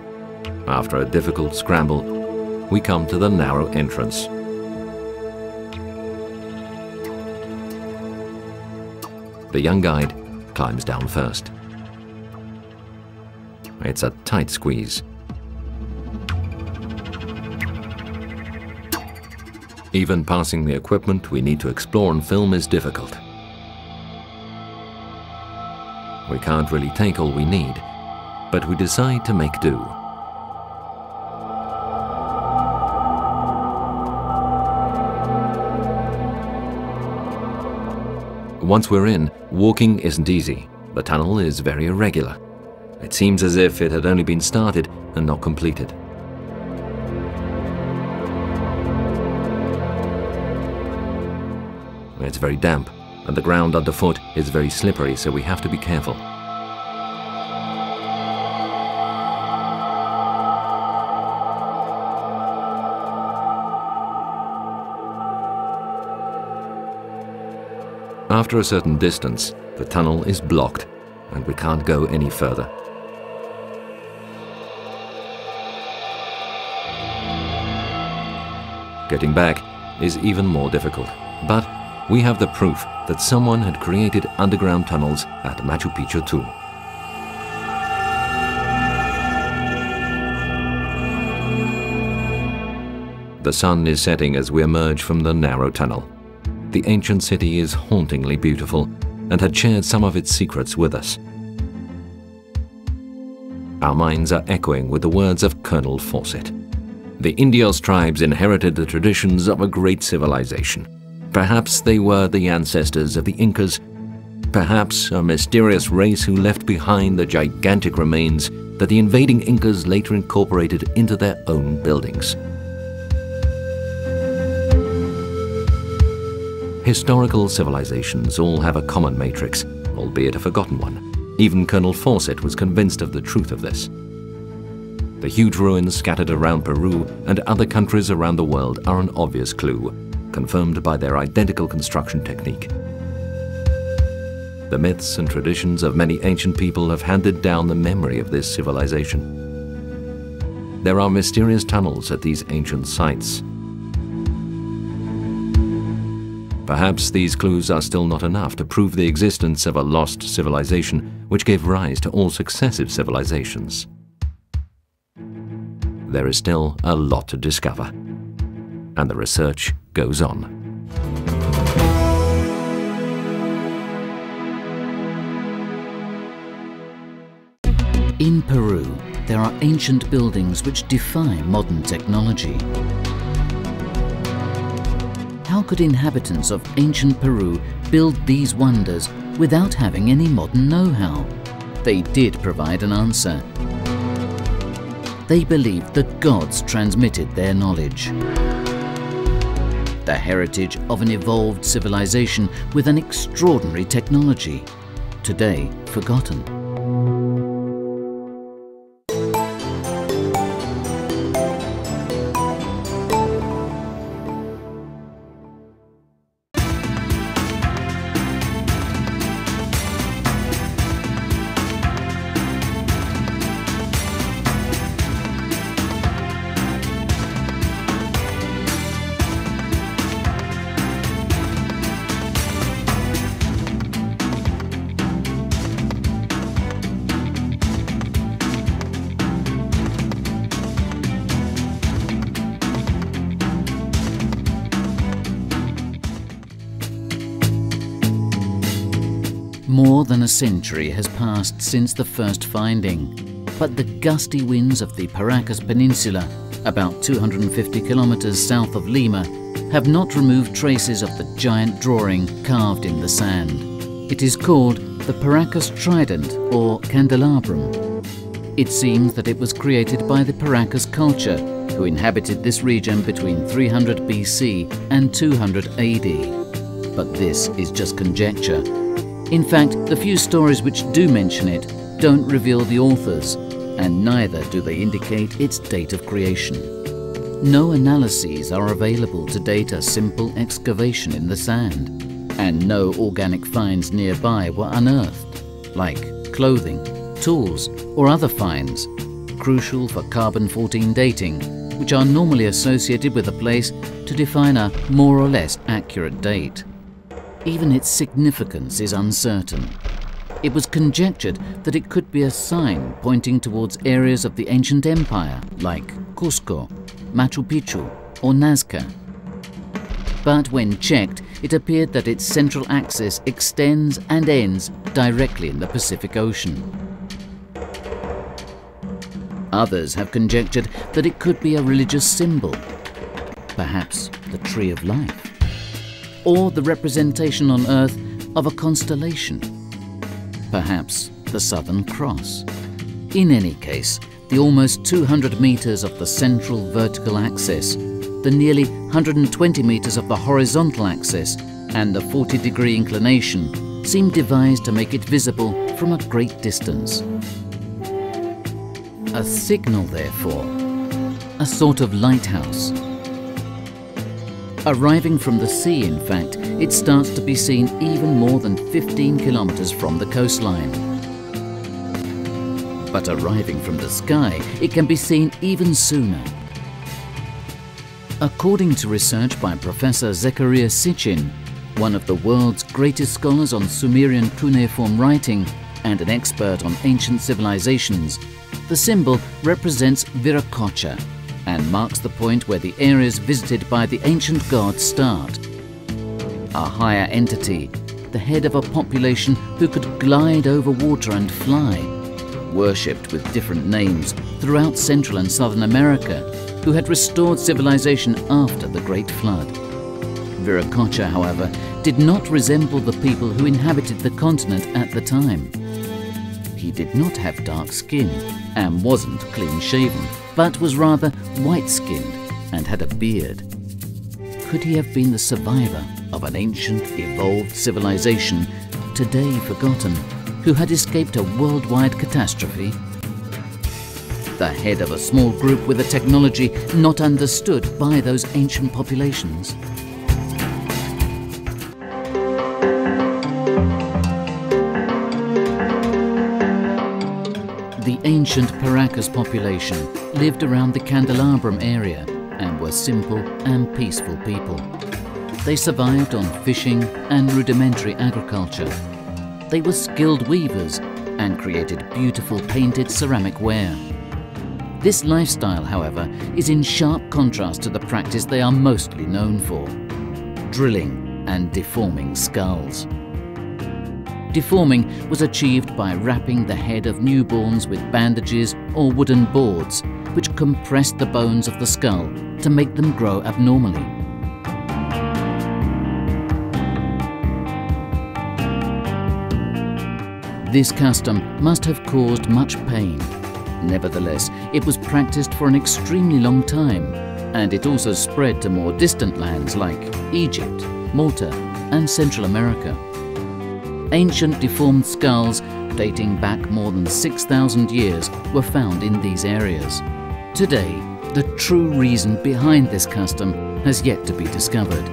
S1: After a difficult scramble, we come to the narrow entrance. The young guide climbs down first. It's a tight squeeze. Even passing the equipment we need to explore and film is difficult. We can't really take all we need, but we decide to make do. Once we're in, walking isn't easy. The tunnel is very irregular. It seems as if it had only been started and not completed. It's very damp, and the ground underfoot is very slippery, so we have to be careful. After a certain distance, the tunnel is blocked, and we can't go any further. Getting back is even more difficult, but we have the proof that someone had created underground tunnels at Machu Picchu too. The sun is setting as we emerge from the narrow tunnel. The ancient city is hauntingly beautiful and had shared some of its secrets with us. Our minds are echoing with the words of Colonel Fawcett. The Indios tribes inherited the traditions of a great civilization. Perhaps they were the ancestors of the Incas, perhaps a mysterious race who left behind the gigantic remains that the invading Incas later incorporated into their own buildings. Historical civilizations all have a common matrix, albeit a forgotten one. Even Colonel Fawcett was convinced of the truth of this. The huge ruins scattered around Peru and other countries around the world are an obvious clue, confirmed by their identical construction technique. The myths and traditions of many ancient people have handed down the memory of this civilization. There are mysterious tunnels at these ancient sites. Perhaps these clues are still not enough to prove the existence of a lost civilization which gave rise to all successive civilizations. There is still a lot to discover, and the research goes on.
S3: In Peru, there are ancient buildings which defy modern technology. How could inhabitants of ancient Peru build these wonders without having any modern know-how? They did provide an answer. They believed that gods transmitted their knowledge. The heritage of an evolved civilization with an extraordinary technology, today forgotten. More than a century has passed since the first finding, but the gusty winds of the Paracas Peninsula, about 250 kilometers south of Lima, have not removed traces of the giant drawing carved in the sand. It is called the Paracas Trident or Candelabrum. It seems that it was created by the Paracas culture, who inhabited this region between 300 BC and 200 AD. But this is just conjecture. In fact, the few stories which do mention it don't reveal the authors, and neither do they indicate its date of creation. No analyses are available to date a simple excavation in the sand, and no organic finds nearby were unearthed, like clothing, tools, or other finds, crucial for carbon-14 dating, which are normally associated with a place to define a more or less accurate date. Even its significance is uncertain. It was conjectured that it could be a sign pointing towards areas of the ancient empire like Cusco, Machu Picchu or Nazca. But when checked, it appeared that its central axis extends and ends directly in the Pacific Ocean. Others have conjectured that it could be a religious symbol, perhaps the Tree of Life, or the representation on Earth of a constellation, perhaps the Southern Cross. In any case, the almost 200 meters of the central vertical axis, the nearly 120 meters of the horizontal axis, and the 40-degree inclination seem devised to make it visible from a great distance. A signal, therefore, a sort of lighthouse. Arriving from the sea, in fact, it starts to be seen even more than 15 kilometers from the coastline. But arriving from the sky, it can be seen even sooner. According to research by Professor Zechariah Sitchin, one of the world's greatest scholars on Sumerian cuneiform writing and an expert on ancient civilizations, the symbol represents Viracocha and marks the point where the areas visited by the ancient gods start. A higher entity, the head of a population who could glide over water and fly, worshipped with different names throughout Central and Southern America, who had restored civilization after the Great Flood. Viracocha, however, did not resemble the people who inhabited the continent at the time. He did not have dark skin and wasn't clean-shaven, but was rather white-skinned and had a beard. Could he have been the survivor of an ancient, evolved civilization, today forgotten, who had escaped a worldwide catastrophe? The head of a small group with a technology not understood by those ancient populations. The ancient Paracas population lived around the Candelabrum area and were simple and peaceful people. They survived on fishing and rudimentary agriculture. They were skilled weavers and created beautiful painted ceramic ware. This lifestyle, however, is in sharp contrast to the practice they are mostly known for: drilling and deforming skulls. Deforming was achieved by wrapping the head of newborns with bandages or wooden boards, which compressed the bones of the skull to make them grow abnormally. This custom must have caused much pain. Nevertheless, it was practiced for an extremely long time, and it also spread to more distant lands like Egypt, Malta, and Central America. Ancient deformed skulls dating back more than 6,000 years were found in these areas. Today, the true reason behind this custom has yet to be discovered.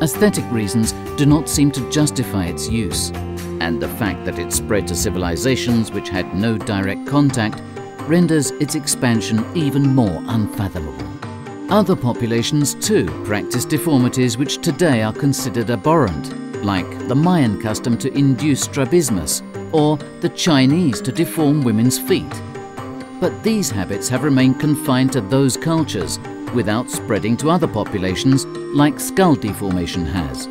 S3: Aesthetic reasons do not seem to justify its use, and the fact that it spread to civilizations which had no direct contact renders its expansion even more unfathomable. Other populations too practice deformities which today are considered abhorrent, like the Mayan custom to induce strabismus, or the Chinese to deform women's feet. But these habits have remained confined to those cultures, without spreading to other populations like skull deformation has.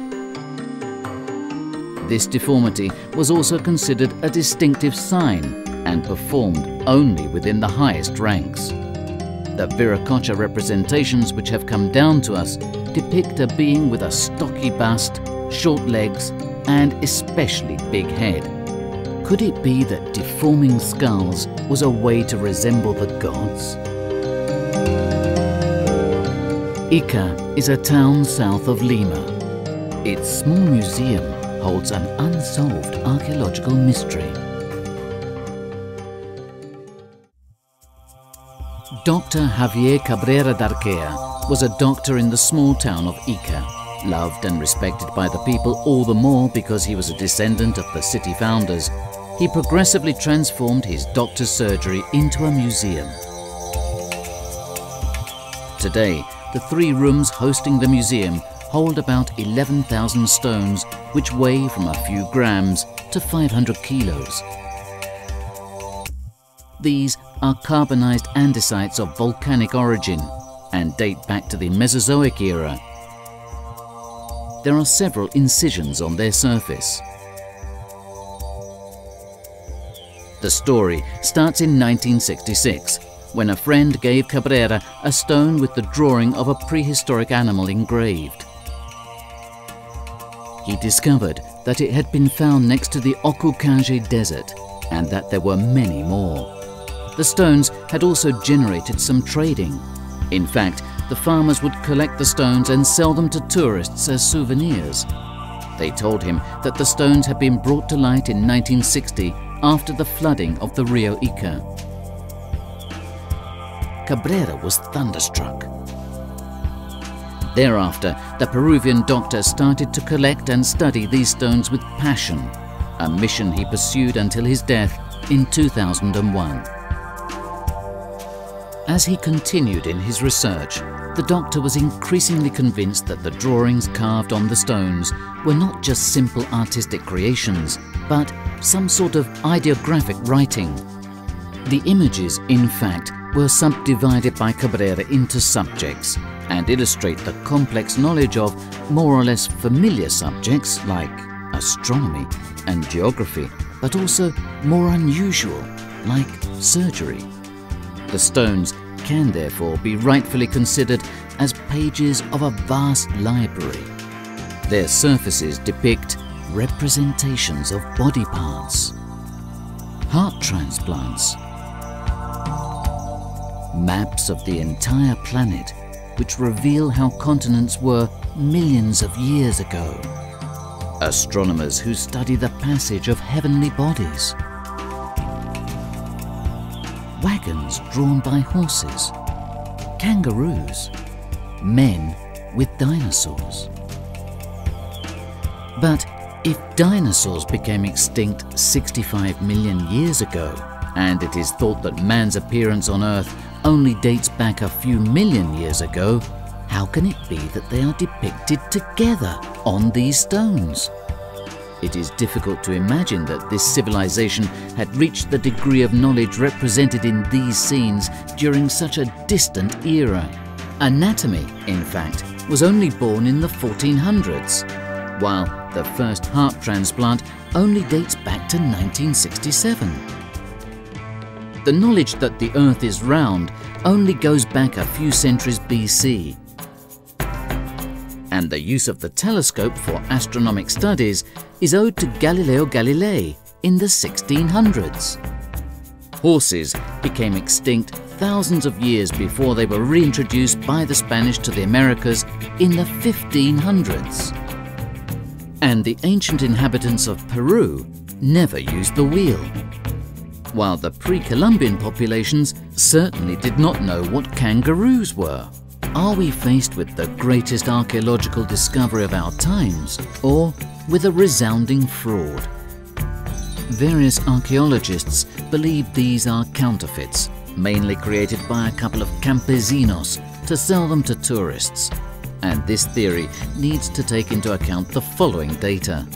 S3: This deformity was also considered a distinctive sign and performed only within the highest ranks. The Viracocha representations which have come down to us depict a being with a stocky bust, short legs, and especially big head. Could it be that deforming skulls was a way to resemble the gods? Ica is a town south of Lima. Its small museum holds an unsolved archaeological mystery. Dr. Javier Cabrera Darquea was a doctor in the small town of Ica, loved and respected by the people all the more because he was a descendant of the city founders. He progressively transformed his doctor's surgery into a museum. Today, the 3 rooms hosting the museum hold about 11,000 stones, which weigh from a few grams to 500 kilos. These are carbonized andesites of volcanic origin and date back to the Mesozoic era. There are several incisions on their surface. The story starts in 1966, when a friend gave Cabrera a stone with the drawing of a prehistoric animal engraved. He discovered that it had been found next to the Ocukanje Desert and that there were many more. The stones had also generated some trading. In fact, the farmers would collect the stones and sell them to tourists as souvenirs. They told him that the stones had been brought to light in 1960 after the flooding of the Rio Ica. Cabrera was thunderstruck. Thereafter, the Peruvian doctor started to collect and study these stones with passion, a mission he pursued until his death in 2001. As he continued in his research, the doctor was increasingly convinced that the drawings carved on the stones were not just simple artistic creations, but some sort of ideographic writing. The images, in fact, were subdivided by Cabrera into subjects and illustrate the complex knowledge of more or less familiar subjects like astronomy and geography, but also more unusual, like surgery. The stones can therefore be rightfully considered as pages of a vast library. Their surfaces depict representations of body parts, heart transplants, maps of the entire planet, which reveal how continents were millions of years ago. Astronomers who study the passage of heavenly bodies. Wagons drawn by horses. Kangaroos. Men with dinosaurs. But if dinosaurs became extinct 65 million years ago, and it is thought that man's appearance on Earth only dates back a few million years ago, how can it be that they are depicted together on these stones? It is difficult to imagine that this civilization had reached the degree of knowledge represented in these scenes during such a distant era. Anatomy, in fact, was only born in the 1400s, while the first heart transplant only dates back to 1967. The knowledge that the Earth is round only goes back a few centuries BC. And the use of the telescope for astronomic studies is owed to Galileo Galilei in the 1600s. Horses became extinct thousands of years before they were reintroduced by the Spanish to the Americas in the 1500s. And the ancient inhabitants of Peru never used the wheel, while the pre-Columbian populations certainly did not know what kangaroos were. Are we faced with the greatest archaeological discovery of our times, or with a resounding fraud? Various archaeologists believe these are counterfeits, mainly created by a couple of campesinos to sell them to tourists. And this theory needs to take into account the following data.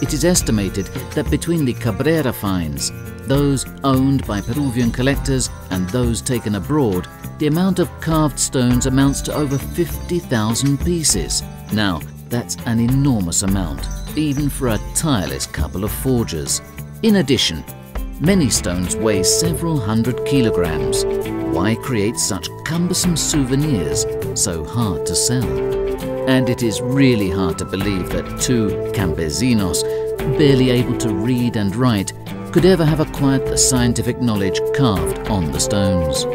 S3: It is estimated that between the Cabrera finds, those owned by Peruvian collectors and those taken abroad, the amount of carved stones amounts to over 50,000 pieces. Now, that's an enormous amount, even for a tireless couple of forgers. In addition, many stones weigh several hundred kilograms. Why create such cumbersome souvenirs so hard to sell? And it is really hard to believe that two campesinos, barely able to read and write, could ever have acquired the scientific knowledge carved on the stones.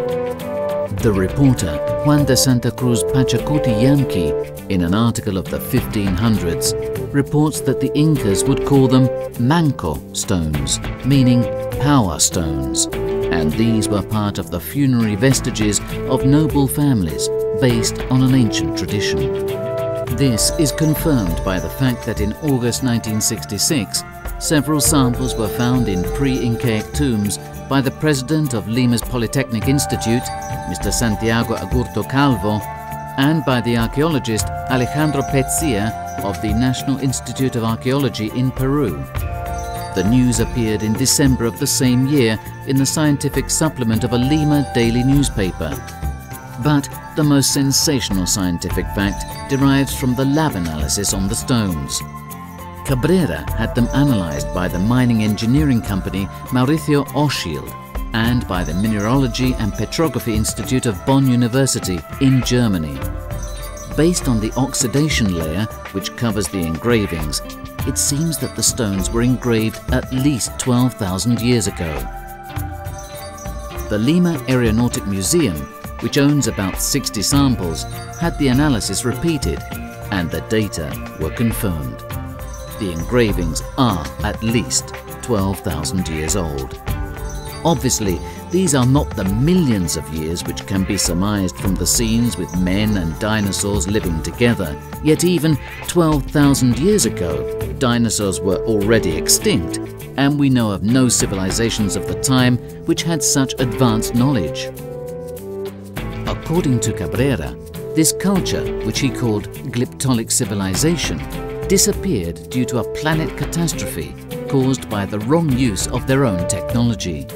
S3: The reporter Juan de Santa Cruz Pachacuti Yanqui, in an article of the 1500s, reports that the Incas would call them manco stones, meaning power stones, and these were part of the funerary vestiges of noble families based on an ancient tradition. This is confirmed by the fact that in August 1966, several samples were found in pre-Incaic tombs by the president of Lima's Polytechnic Institute, Mr. Santiago Agurto Calvo, and by the archaeologist Alejandro Petzia of the National Institute of Archaeology in Peru. The news appeared in December of the same year in the scientific supplement of a Lima daily newspaper. But the most sensational scientific fact derives from the lab analysis on the stones. Cabrera had them analyzed by the mining engineering company Mauricio Oschild and by the Mineralogy and Petrography Institute of Bonn University in Germany. Based on the oxidation layer which covers the engravings, it seems that the stones were engraved at least 12,000 years ago. The Lima Aeronautic Museum, which owns about 60 samples, had the analysis repeated and the data were confirmed. The engravings are at least 12,000 years old. Obviously, these are not the millions of years which can be surmised from the scenes with men and dinosaurs living together. Yet even 12,000 years ago, dinosaurs were already extinct, and we know of no civilizations of the time which had such advanced knowledge. According to Cabrera, this culture, which he called glyptolic civilization, disappeared due to a planet catastrophe caused by the wrong use of their own technology.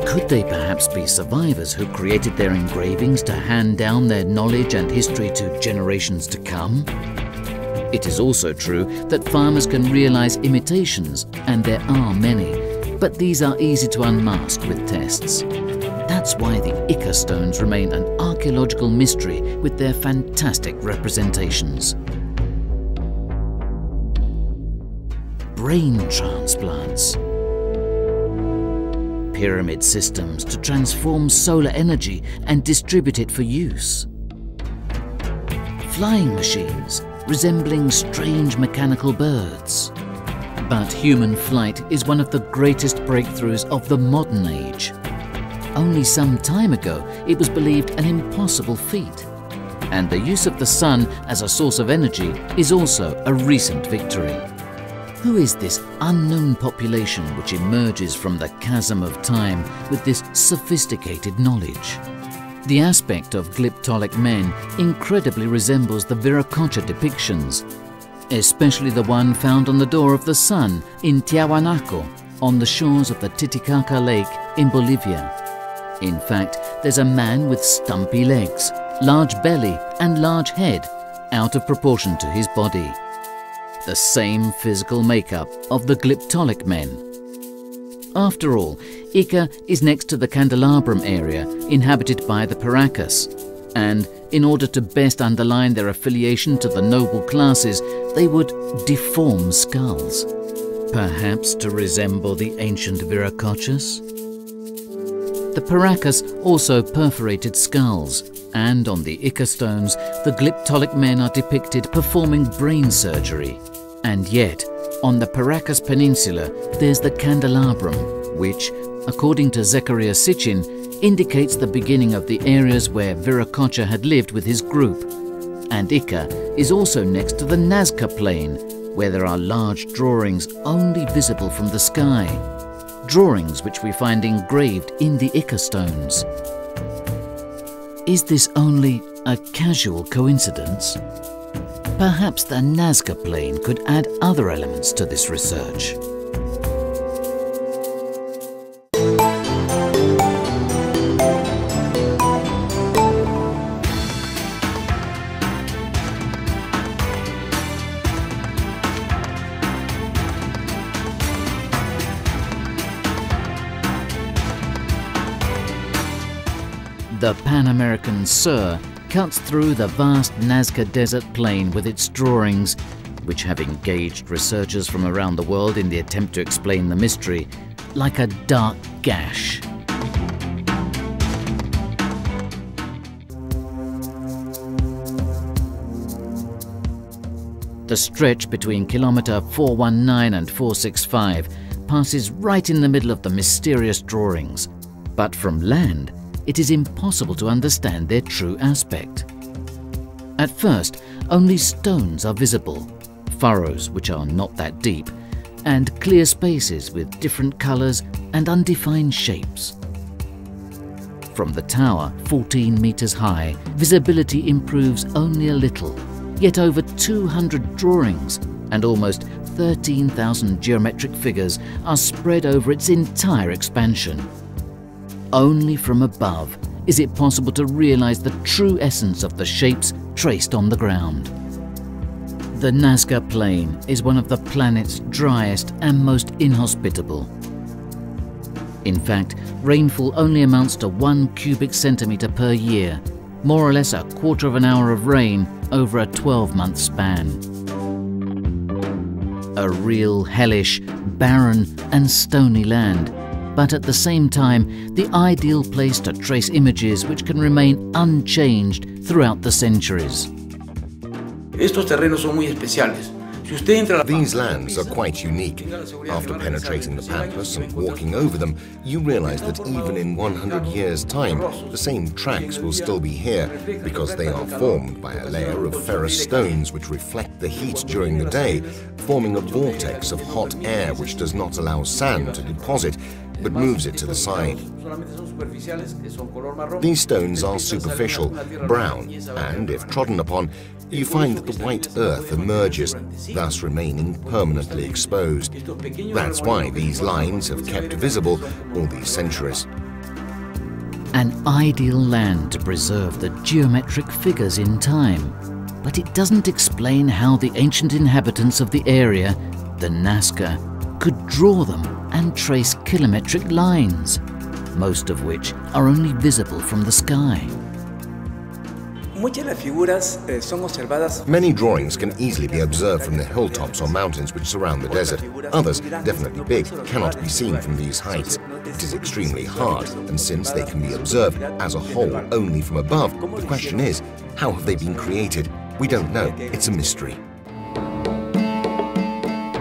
S3: Could they perhaps be survivors who created their engravings to hand down their knowledge and history to generations to come? It is also true that farmers can realize imitations, and there are many, but these are easy to unmask with tests. That's why the Ica stones remain an archaeological mystery with their fantastic representations. Brain transplants. pyramid systems to transform solar energy and distribute it for use. Flying machines resembling strange mechanical birds. But human flight is one of the greatest breakthroughs of the modern age. Only some time ago, it was believed an impossible feat. And the use of the sun as a source of energy is also a recent victory. Who is this unknown population which emerges from the chasm of time with this sophisticated knowledge? The aspect of glyptolic men incredibly resembles the Viracocha depictions, especially the one found on the door of the sun in Tiahuanaco on the shores of the Titicaca Lake in Bolivia. In fact, there's a man with stumpy legs, large belly and large head, out of proportion to his body. The same physical makeup of the glyptolic men. After all, Ica is next to the Candelabrum area inhabited by the Paracas, and in order to best underline their affiliation to the noble classes, they would deform skulls, perhaps to resemble the ancient Viracochas. The Paracas also perforated skulls, and on the Ica stones, the glyptolic men are depicted performing brain surgery. And yet, on the Paracas Peninsula, there's the Candelabrum, which, according to Zechariah Sitchin, indicates the beginning of the areas where Viracocha had lived with his group. And Ica is also next to the Nazca Plain, where there are large drawings only visible from the sky. Drawings which we find engraved in the Ica stones. Is this only a casual coincidence? Perhaps the Nazca Plain could add other elements to this research. The Pan-American Sur cuts through the vast Nazca Desert Plain with its drawings, which have engaged researchers from around the world in the attempt to explain the mystery, like a dark gash. The stretch between kilometer 419 and 465 passes right in the middle of the mysterious drawings, but from land, it is impossible to understand their true aspect. At first, only stones are visible, furrows which are not that deep, and clear spaces with different colors and undefined shapes. From the tower, 14 meters high, visibility improves only a little, yet over 200 drawings and almost 13,000 geometric figures are spread over its entire expansion. Only from above is it possible to realize the true essence of the shapes traced on the ground. The Nazca Plain is one of the planet's driest and most inhospitable. In fact, rainfall only amounts to 1 cubic centimeter per year, more or less a quarter of an hour of rain over a 12-month span. A real hellish, barren and stony land, but at the same time, the ideal place to trace images which can remain unchanged throughout the centuries.
S4: Estos terrenos son muy especiales.
S5: These lands are quite unique. After penetrating the pampas and walking over them, you realize that even in 100 years' time, the same tracks will still be here because they are formed by a layer of ferrous stones which reflect the heat during the day, forming a vortex of hot air which does not allow sand to deposit, but moves it to the side. These stones are superficial, brown, and if trodden upon, you find that the white earth emerges, thus remaining permanently exposed. That's why these lines have kept visible all these centuries.
S3: An ideal land to preserve the geometric figures in time, but it doesn't explain how the ancient inhabitants of the area, the Nazca, could draw them and trace kilometric lines, most of which are only visible from the sky.
S5: Many drawings can easily be observed from the hilltops or mountains which surround the desert. Others, definitely big, cannot be seen from these heights. It is extremely hard, and since they can be observed as a whole only from above, the question is, how have they been created? We don't know. It's a mystery.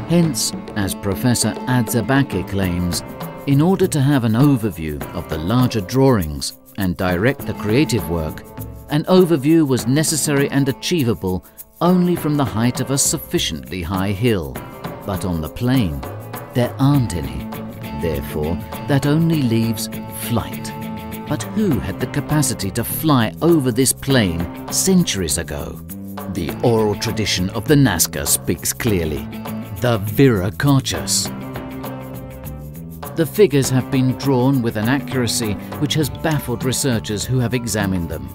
S3: Hence, as Professor Adzabake claims, in order to have an overview of the larger drawings and direct the creative work, an overview was necessary and achievable only from the height of a sufficiently high hill. But on the plain, there aren't any. Therefore, that only leaves flight. But who had the capacity to fly over this plain centuries ago? The oral tradition of the Nazca speaks clearly. The Viracochas. The figures have been drawn with an accuracy which has baffled researchers who have examined them.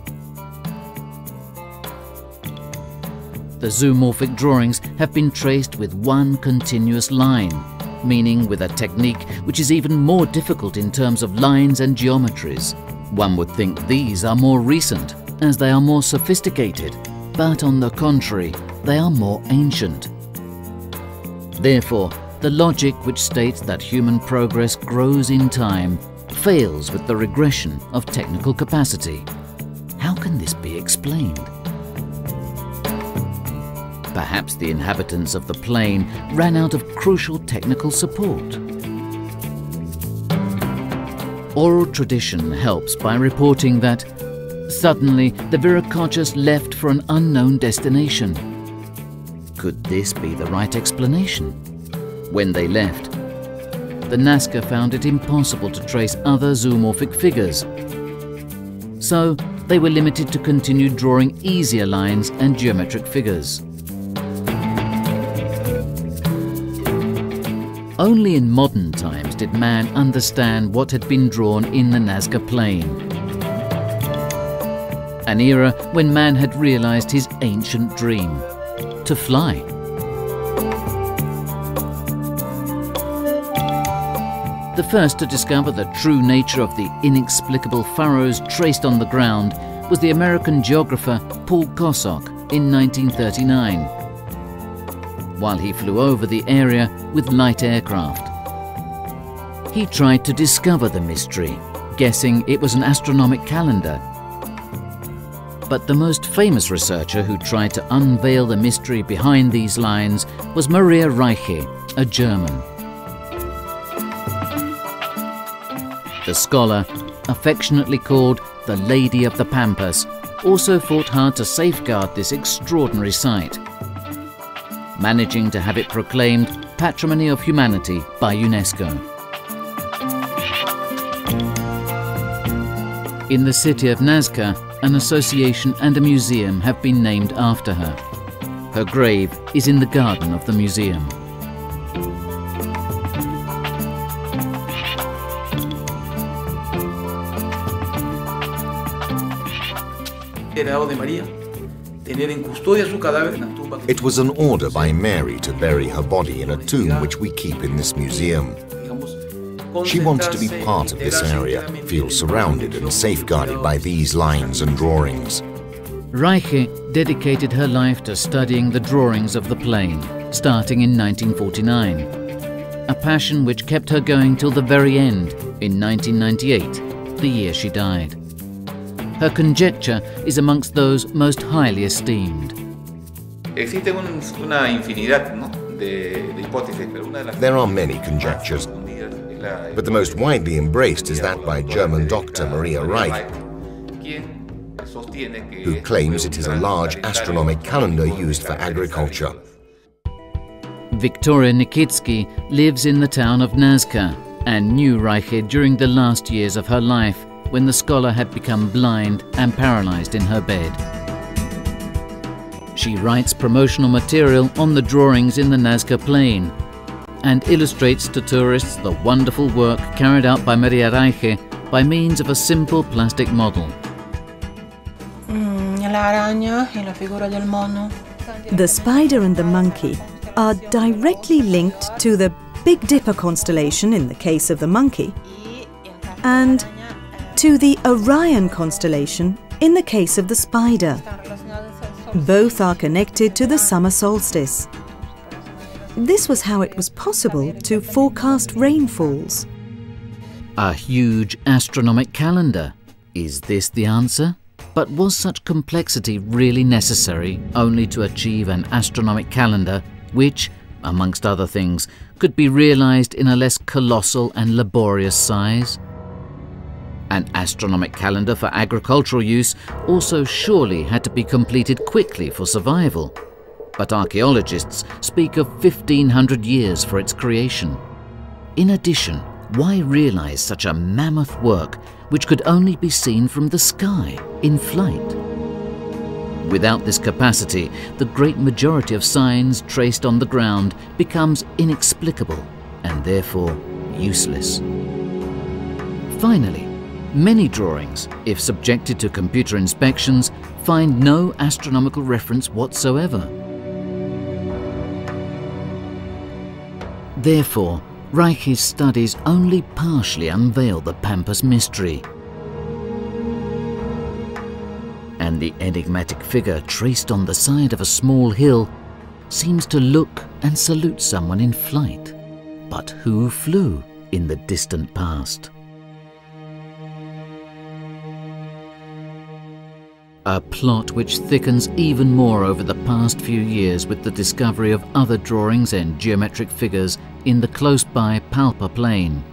S3: The zoomorphic drawings have been traced with one continuous line, meaning with a technique which is even more difficult in terms of lines and geometries. One would think these are more recent, as they are more sophisticated, but on the contrary, they are more ancient. Therefore, the logic which states that human progress grows in time fails with the regression of technical capacity. How can this be explained? Perhaps the inhabitants of the plain ran out of crucial technical support. Oral tradition helps by reporting that suddenly the Viracochas left for an unknown destination. Could this be the right explanation? When they left, the Nazca found it impossible to trace other zoomorphic figures. So they were limited to continue drawing easier lines and geometric figures. Only in modern times did man understand what had been drawn in the Nazca plain. An era when man had realized his ancient dream, to fly. The first to discover the true nature of the inexplicable furrows traced on the ground was the American geographer Paul Kosok in 1939, while he flew over the area with light aircraft. He tried to discover the mystery, guessing it was an astronomic calendar. But the most famous researcher who tried to unveil the mystery behind these lines was Maria Reiche, a German. The scholar, affectionately called the Lady of the Pampas, also fought hard to safeguard this extraordinary site, managing to have it proclaimed Patrimony of Humanity by UNESCO. In the city of Nazca, an association and a museum have been named after her. Her grave is in the garden of the museum.
S5: It was an order by Mary to bury her body in a tomb which we keep in this museum. She wanted to be part of this area, feel surrounded and safeguarded by these lines and drawings.
S3: Reiche dedicated her life to studying the drawings of the plain, starting in 1949, a passion which kept her going till the very end, in 1998, the year she died. Her conjecture is amongst those most highly esteemed.
S5: There are many conjectures, but the most widely embraced is that by German doctor Maria Reich, who claims it is a large astronomic calendar used for agriculture.
S3: Victoria Nikitsky lives in the town of Nazca and knew Reiche during the last years of her life, when the scholar had become blind and paralyzed in her bed. She writes promotional material on the drawings in the Nazca plain and illustrates to tourists the wonderful work carried out by Maria Reiche by means of a simple plastic model.
S6: The spider and the monkey are directly linked to the Big Dipper constellation in the case of the monkey and to the Orion constellation in the case of the spider. Both are connected to the summer solstice. This was how it was possible to forecast rainfalls.
S3: A huge astronomic calendar. Is this the answer? But was such complexity really necessary only to achieve an astronomic calendar which, amongst other things, could be realized in a less colossal and laborious size? An astronomic calendar for agricultural use also surely had to be completed quickly for survival. But archaeologists speak of 1,500 years for its creation. In addition, why realize such a mammoth work which could only be seen from the sky, in flight? Without this capacity, the great majority of signs traced on the ground becomes inexplicable and therefore useless. Finally, many drawings, if subjected to computer inspections, find no astronomical reference whatsoever. Therefore, Reiche's studies only partially unveil the Pampas mystery. And the enigmatic figure traced on the side of a small hill seems to look and salute someone in flight. But who flew in the distant past? A plot which thickens even more over the past few years with the discovery of other drawings and geometric figures in the close-by Palpa plain.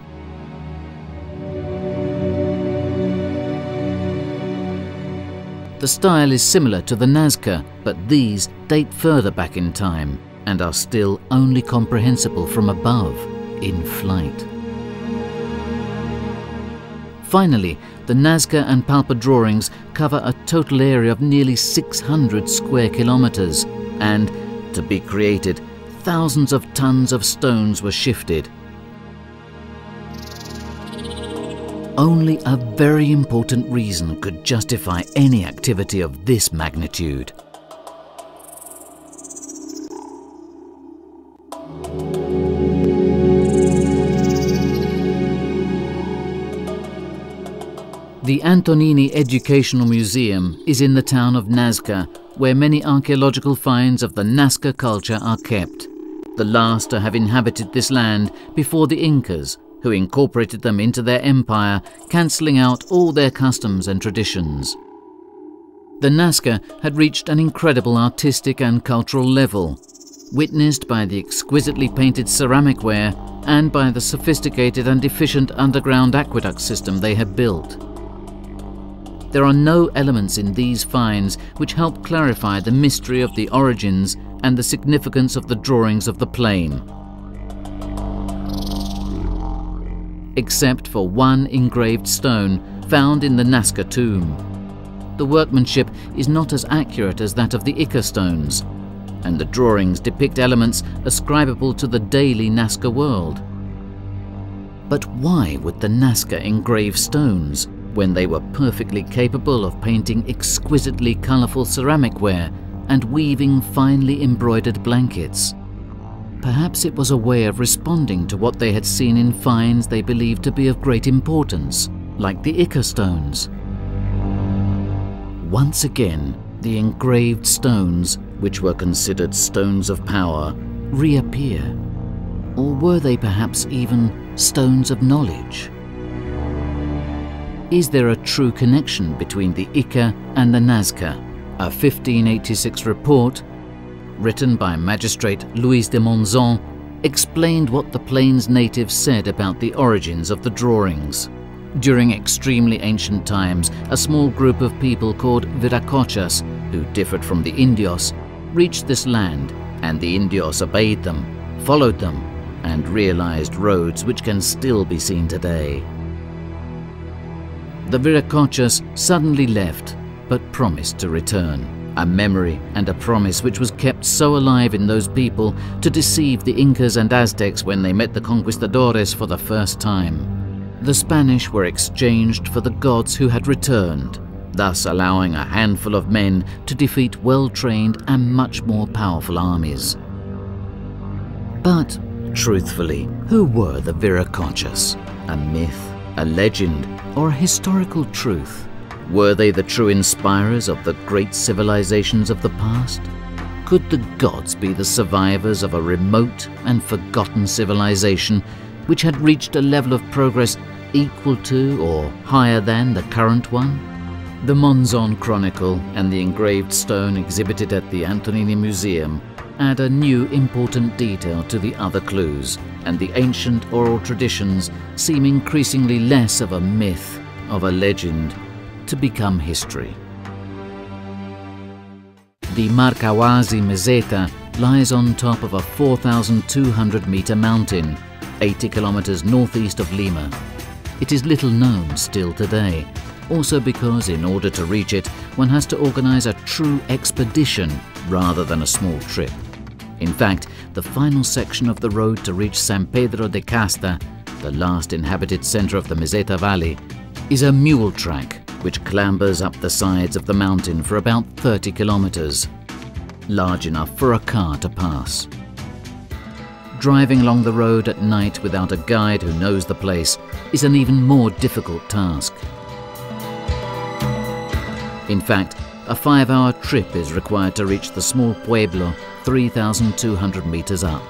S3: The style is similar to the Nazca, but these date further back in time and are still only comprehensible from above, in flight. Finally, the Nazca and Palpa drawings cover a total area of nearly 600 square kilometers, and, to be created, thousands of tons of stones were shifted. Only a very important reason could justify any activity of this magnitude. The Antonini Educational Museum is in the town of Nazca, where many archaeological finds of the Nazca culture are kept, the last to have inhabited this land before the Incas, who incorporated them into their empire, cancelling out all their customs and traditions. The Nazca had reached an incredible artistic and cultural level, witnessed by the exquisitely painted ceramic ware and by the sophisticated and efficient underground aqueduct system they had built. There are no elements in these finds which help clarify the mystery of the origins and the significance of the drawings of the plain, except for one engraved stone found in the Nazca tomb. The workmanship is not as accurate as that of the Ica stones, and the drawings depict elements ascribable to the daily Nazca world. But why would the Nazca engrave stones when they were perfectly capable of painting exquisitely colourful ceramic ware and weaving finely embroidered blankets? Perhaps it was a way of responding to what they had seen in finds they believed to be of great importance, like the Ica stones. Once again, the engraved stones, which were considered stones of power, reappear. Or were they perhaps even stones of knowledge? Is there a true connection between the Ica and the Nazca? A 1586 report, written by Magistrate Louis de Monzon, explained what the plain's natives said about the origins of the drawings. During extremely ancient times, a small group of people called Viracochas, who differed from the Indios, reached this land, and the Indios obeyed them, followed them, and realized roads which can still be seen today. The Viracochas suddenly left, but promised to return. A memory and a promise which was kept so alive in those people to deceive the Incas and Aztecs when they met the conquistadores for the first time. The Spanish were exchanged for the gods who had returned, thus allowing a handful of men to defeat well-trained and much more powerful armies. But, truthfully, who were the Viracochas? A myth, a legend, or a historical truth? Were they the true inspirers of the great civilizations of the past? Could the gods be the survivors of a remote and forgotten civilization which had reached a level of progress equal to or higher than the current one? The Monzon Chronicle and the engraved stone exhibited at the Antonini Museum add a new important detail to the other clues, and the ancient oral traditions seem increasingly less of a myth, of a legend, to become history. The Marcahuasi Meseta lies on top of a 4,200-meter mountain, 80 kilometers northeast of Lima. It is little known still today, also because in order to reach it, one has to organize a true expedition rather than a small trip. In fact, the final section of the road to reach San Pedro de Casta, the last inhabited center of the Meseta Valley, is a mule track which clambers up the sides of the mountain for about 30 kilometers, large enough for a car to pass. Driving along the road at night without a guide who knows the place is an even more difficult task. In fact, a 5-hour trip is required to reach the small pueblo 3,200 meters up.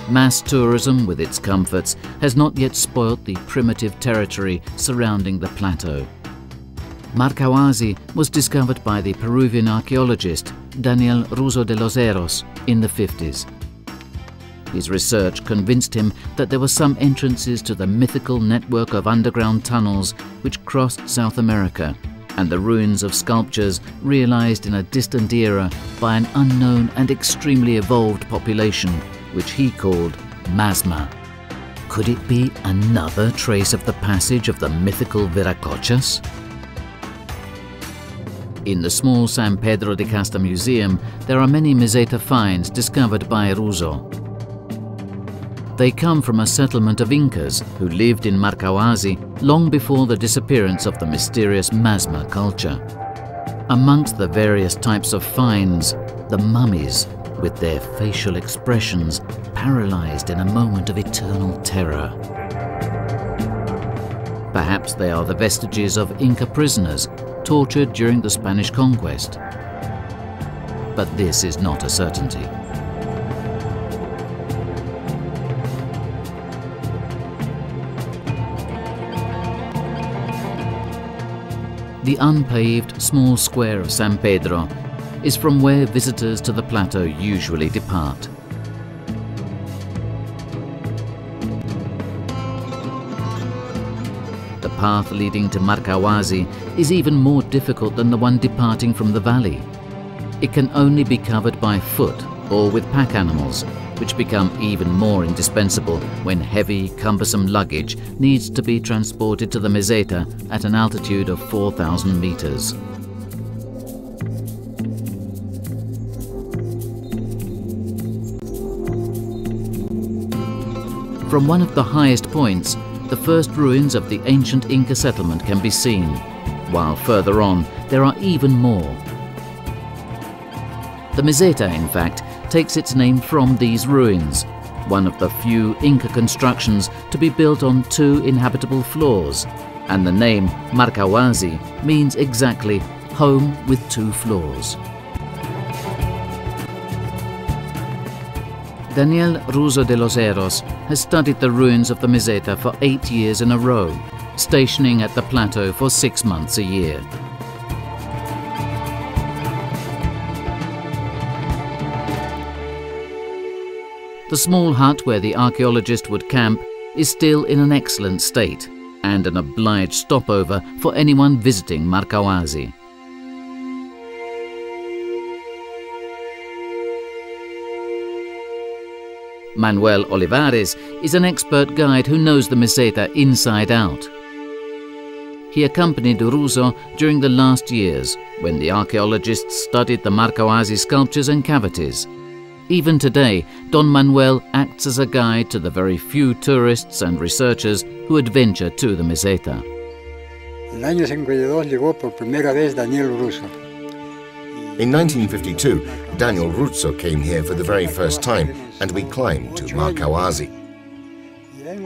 S3: Mass tourism, with its comforts, has not yet spoilt the primitive territory surrounding the plateau. Marcahuasi was discovered by the Peruvian archaeologist Daniel Russo de los Heros in the 50s. His research convinced him that there were some entrances to the mythical network of underground tunnels which crossed South America, and the ruins of sculptures realized in a distant era by an unknown and extremely evolved population, which he called Masma. Could it be another trace of the passage of the mythical Viracochas? In the small San Pedro de Casta Museum, there are many Meseta finds discovered by Russo. They come from a settlement of Incas who lived in Marcahuasi long before the disappearance of the mysterious Masma culture. Amongst the various types of finds, the mummies, with their facial expressions paralyzed in a moment of eternal terror. Perhaps they are the vestiges of Inca prisoners tortured during the Spanish conquest. But this is not a certainty. The unpaved small square of San Pedro is from where visitors to the plateau usually depart. The path leading to Marcahuasi is even more difficult than the one departing from the valley. It can only be covered by foot or with pack animals, which become even more indispensable when heavy, cumbersome luggage needs to be transported to the Meseta at an altitude of 4,000 meters. From one of the highest points, the first ruins of the ancient Inca settlement can be seen, while further on there are even more. The Meseta, in fact, takes its name from these ruins, one of the few Inca constructions to be built on 2 inhabitable floors, and the name Marcahuasi means exactly home with 2 floors. Daniel Russo de los Heros has studied the ruins of the Meseta for 8 years in a row, stationing at the plateau for 6 months a year. The small hut where the archaeologist would camp is still in an excellent state and an obliged stopover for anyone visiting Marcahuasi. Manuel Olivares is an expert guide who knows the Meseta inside out. He accompanied Russo during the last years when the archaeologists studied the Marcahuasi sculptures and cavities. Even today, Don Manuel acts as a guide to the very few tourists and researchers who adventure to the Meseta.
S7: En el año 52 llegó por primera vez Daniel Russo.
S5: In 1952, Daniel Russo came here for the very first time, and we climbed to Marcahuasi.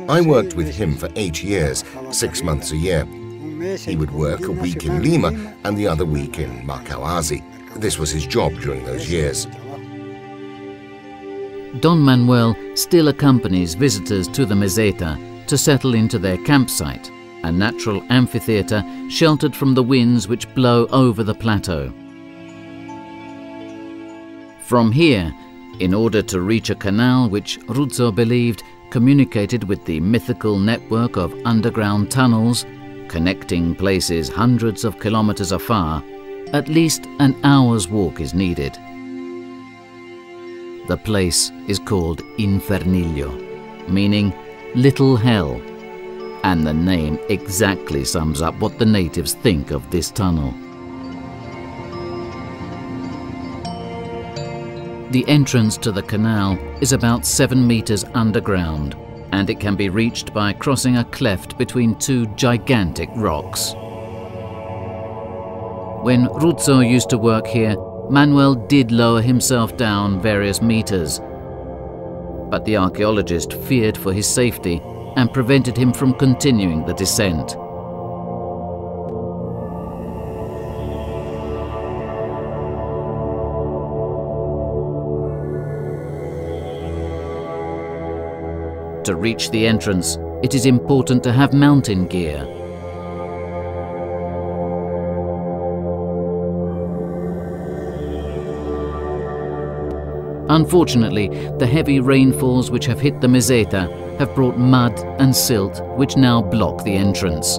S5: I worked with him for 8 years, 6 months a year. He would work a week in Lima and the other week in Marcahuasi. This was his job during those years.
S3: Don Manuel still accompanies visitors to the Meseta to settle into their campsite, a natural amphitheatre sheltered from the winds which blow over the plateau. From here, in order to reach a canal which Ruzzo believed communicated with the mythical network of underground tunnels, connecting places hundreds of kilometers afar, at least an hour's walk is needed. The place is called Infernillo, meaning Little Hell, and the name exactly sums up what the natives think of this tunnel. The entrance to the canal is about 7 meters underground, and it can be reached by crossing a cleft between two gigantic rocks. When Ruzzo used to work here, Manuel did lower himself down various meters, but the archaeologist feared for his safety and prevented him from continuing the descent. To reach the entrance, it is important to have mountain gear. Unfortunately, the heavy rainfalls which have hit the meseta have brought mud and silt which now block the entrance.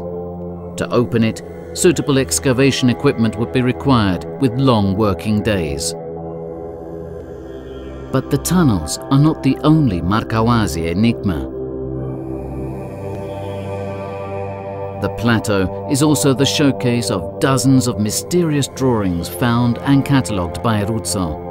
S3: To open it, suitable excavation equipment would be required with long working days. But the tunnels are not the only Markawazi enigma. The plateau is also the showcase of dozens of mysterious drawings found and catalogued by Ruzzo.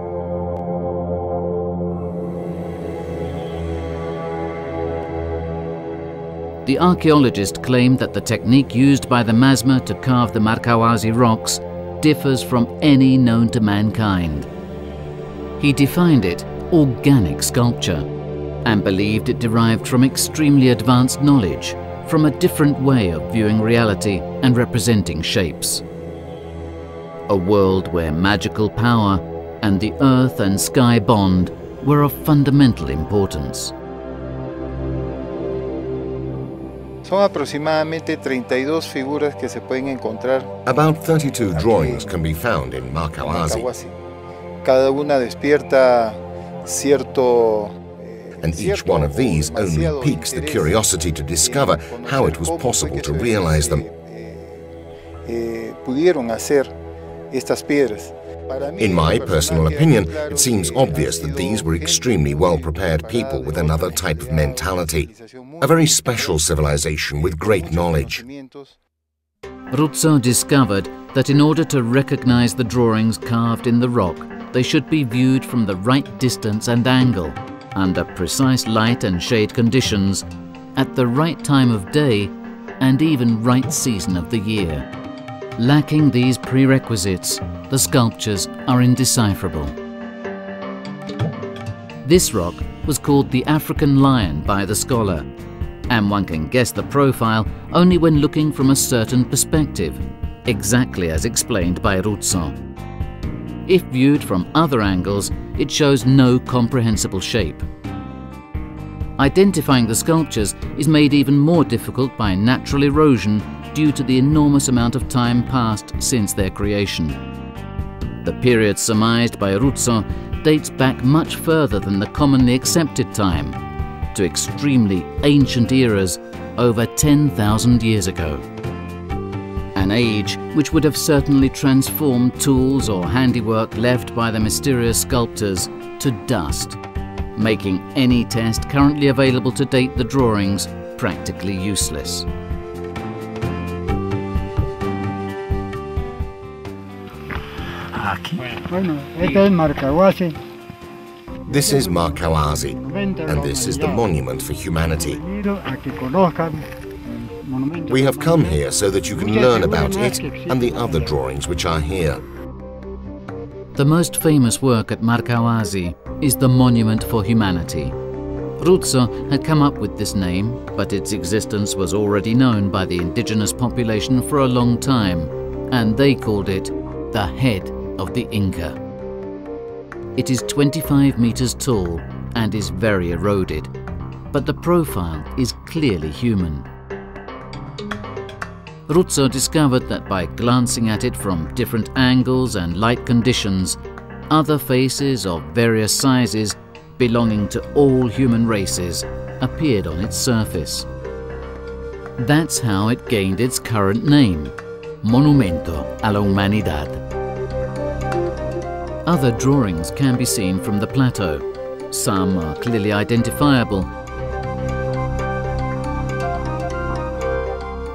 S3: The archaeologist claimed that the technique used by the Masma to carve the Markawazi rocks differs from any known to mankind. He defined it organic sculpture and believed it derived from extremely advanced knowledge, from a different way of viewing reality and representing shapes. A world where magical power and the earth and sky bond were of fundamental importance.
S8: Son aproximadamente 32 figuras que se pueden encontrar.
S5: About 32 drawings can be found in Markawazi.
S8: Cada una despierta cierto.
S5: And each one of these only piques the curiosity to discover how it was possible to realize them.
S8: Pudieron hacer estas piedras.
S5: In my personal opinion, it seems obvious that these were extremely well-prepared people with another type of mentality, a very special civilization with great knowledge.
S3: Ruzzo discovered that in order to recognize the drawings carved in the rock, they should be viewed from the right distance and angle, under precise light and shade conditions, at the right time of day, and even right season of the year. Lacking these prerequisites, the sculptures are indecipherable. This rock was called the African lion by the scholar, and one can guess the profile only when looking from a certain perspective, exactly as explained by Ruzzo. If viewed from other angles, it shows no comprehensible shape. Identifying the sculptures is made even more difficult by natural erosion due to the enormous amount of time passed since their creation. The period surmised by Ruzzo dates back much further than the commonly accepted time, to extremely ancient eras over 10,000 years ago. An age which would have certainly transformed tools or handiwork left by the mysterious sculptors to dust, making any test currently available to date the drawings practically useless.
S5: This is Markawazi, and this is the Monument for Humanity. We have come here so that you can learn about it and the other drawings which are here.
S3: The most famous work at Markawazi is the Monument for Humanity. Ruzzo had come up with this name, but its existence was already known by the indigenous population for a long time, and they called it the head of the Inca. It is 25 meters tall and is very eroded. but the profile is clearly human. Ruzzo discovered that by glancing at it from different angles and light conditions, other faces of various sizes belonging to all human races appeared on its surface. That's how it gained its current name, Monumento a la Humanidad. Other drawings can be seen from the plateau. Some are clearly identifiable.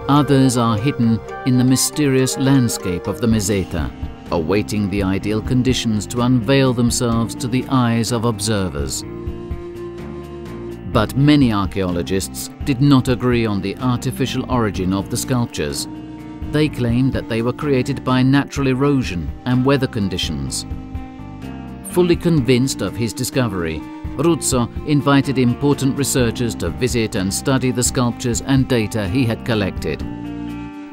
S3: Others are hidden in the mysterious landscape of the Meseta, awaiting the ideal conditions to unveil themselves to the eyes of observers. But many archaeologists did not agree on the artificial origin of the sculptures. They claimed that they were created by natural erosion and weather conditions. Fully convinced of his discovery, Ruzzo invited important researchers to visit and study the sculptures and data he had collected.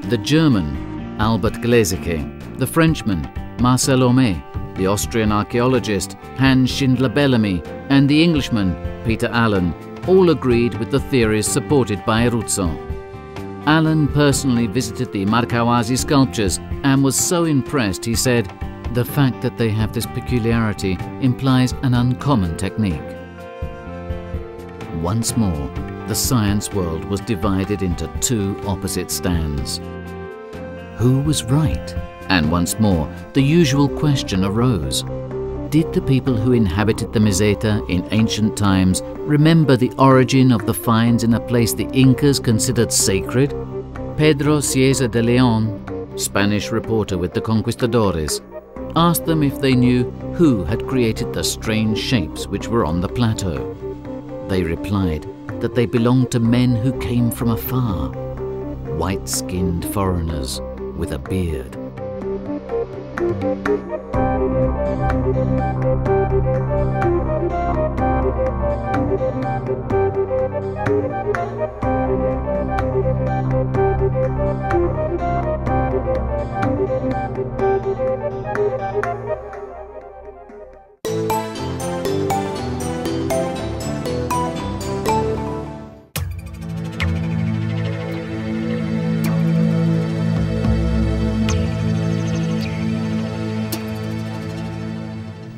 S3: The German, Albert Gleseke, the Frenchman, Marcel Homais, the Austrian archaeologist, Hans Schindler-Bellamy, and the Englishman, Peter Allen, all agreed with the theories supported by Ruzzo. Allen personally visited the Marcahuasi sculptures and was so impressed he said, "The fact that they have this peculiarity implies an uncommon technique." Once more, the science world was divided into two opposite stands. Who was right? And once more, the usual question arose. Did the people who inhabited the Meseta in ancient times remember the origin of the finds in a place the Incas considered sacred? Pedro Cieza de Leon, Spanish reporter with the conquistadores, asked them if they knew who had created the strange shapes which were on the plateau. They replied that they belonged to men who came from afar, white-skinned foreigners with a beard.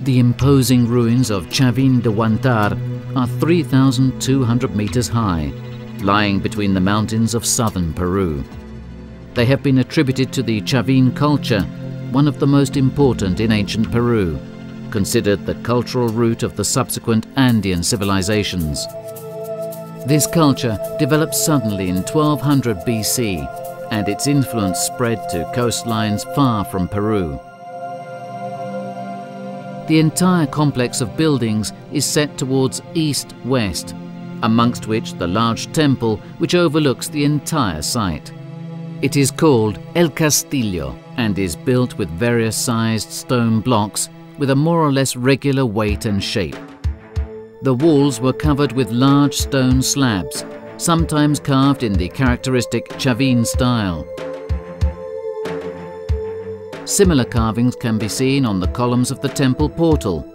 S3: The imposing ruins of Chavin de Huantar are 3,200 meters high, lying between the mountains of southern Peru. They have been attributed to the Chavin culture, one of the most important in ancient Peru, considered the cultural root of the subsequent Andean civilizations. This culture developed suddenly in 1200 BC, and its influence spread to coastlines far from Peru. The entire complex of buildings is set towards east-west, amongst which the large temple which overlooks the entire site. It is called El Castillo and is built with various sized stone blocks with a more or less regular weight and shape. The walls were covered with large stone slabs, sometimes carved in the characteristic Chavin style. Similar carvings can be seen on the columns of the temple portal.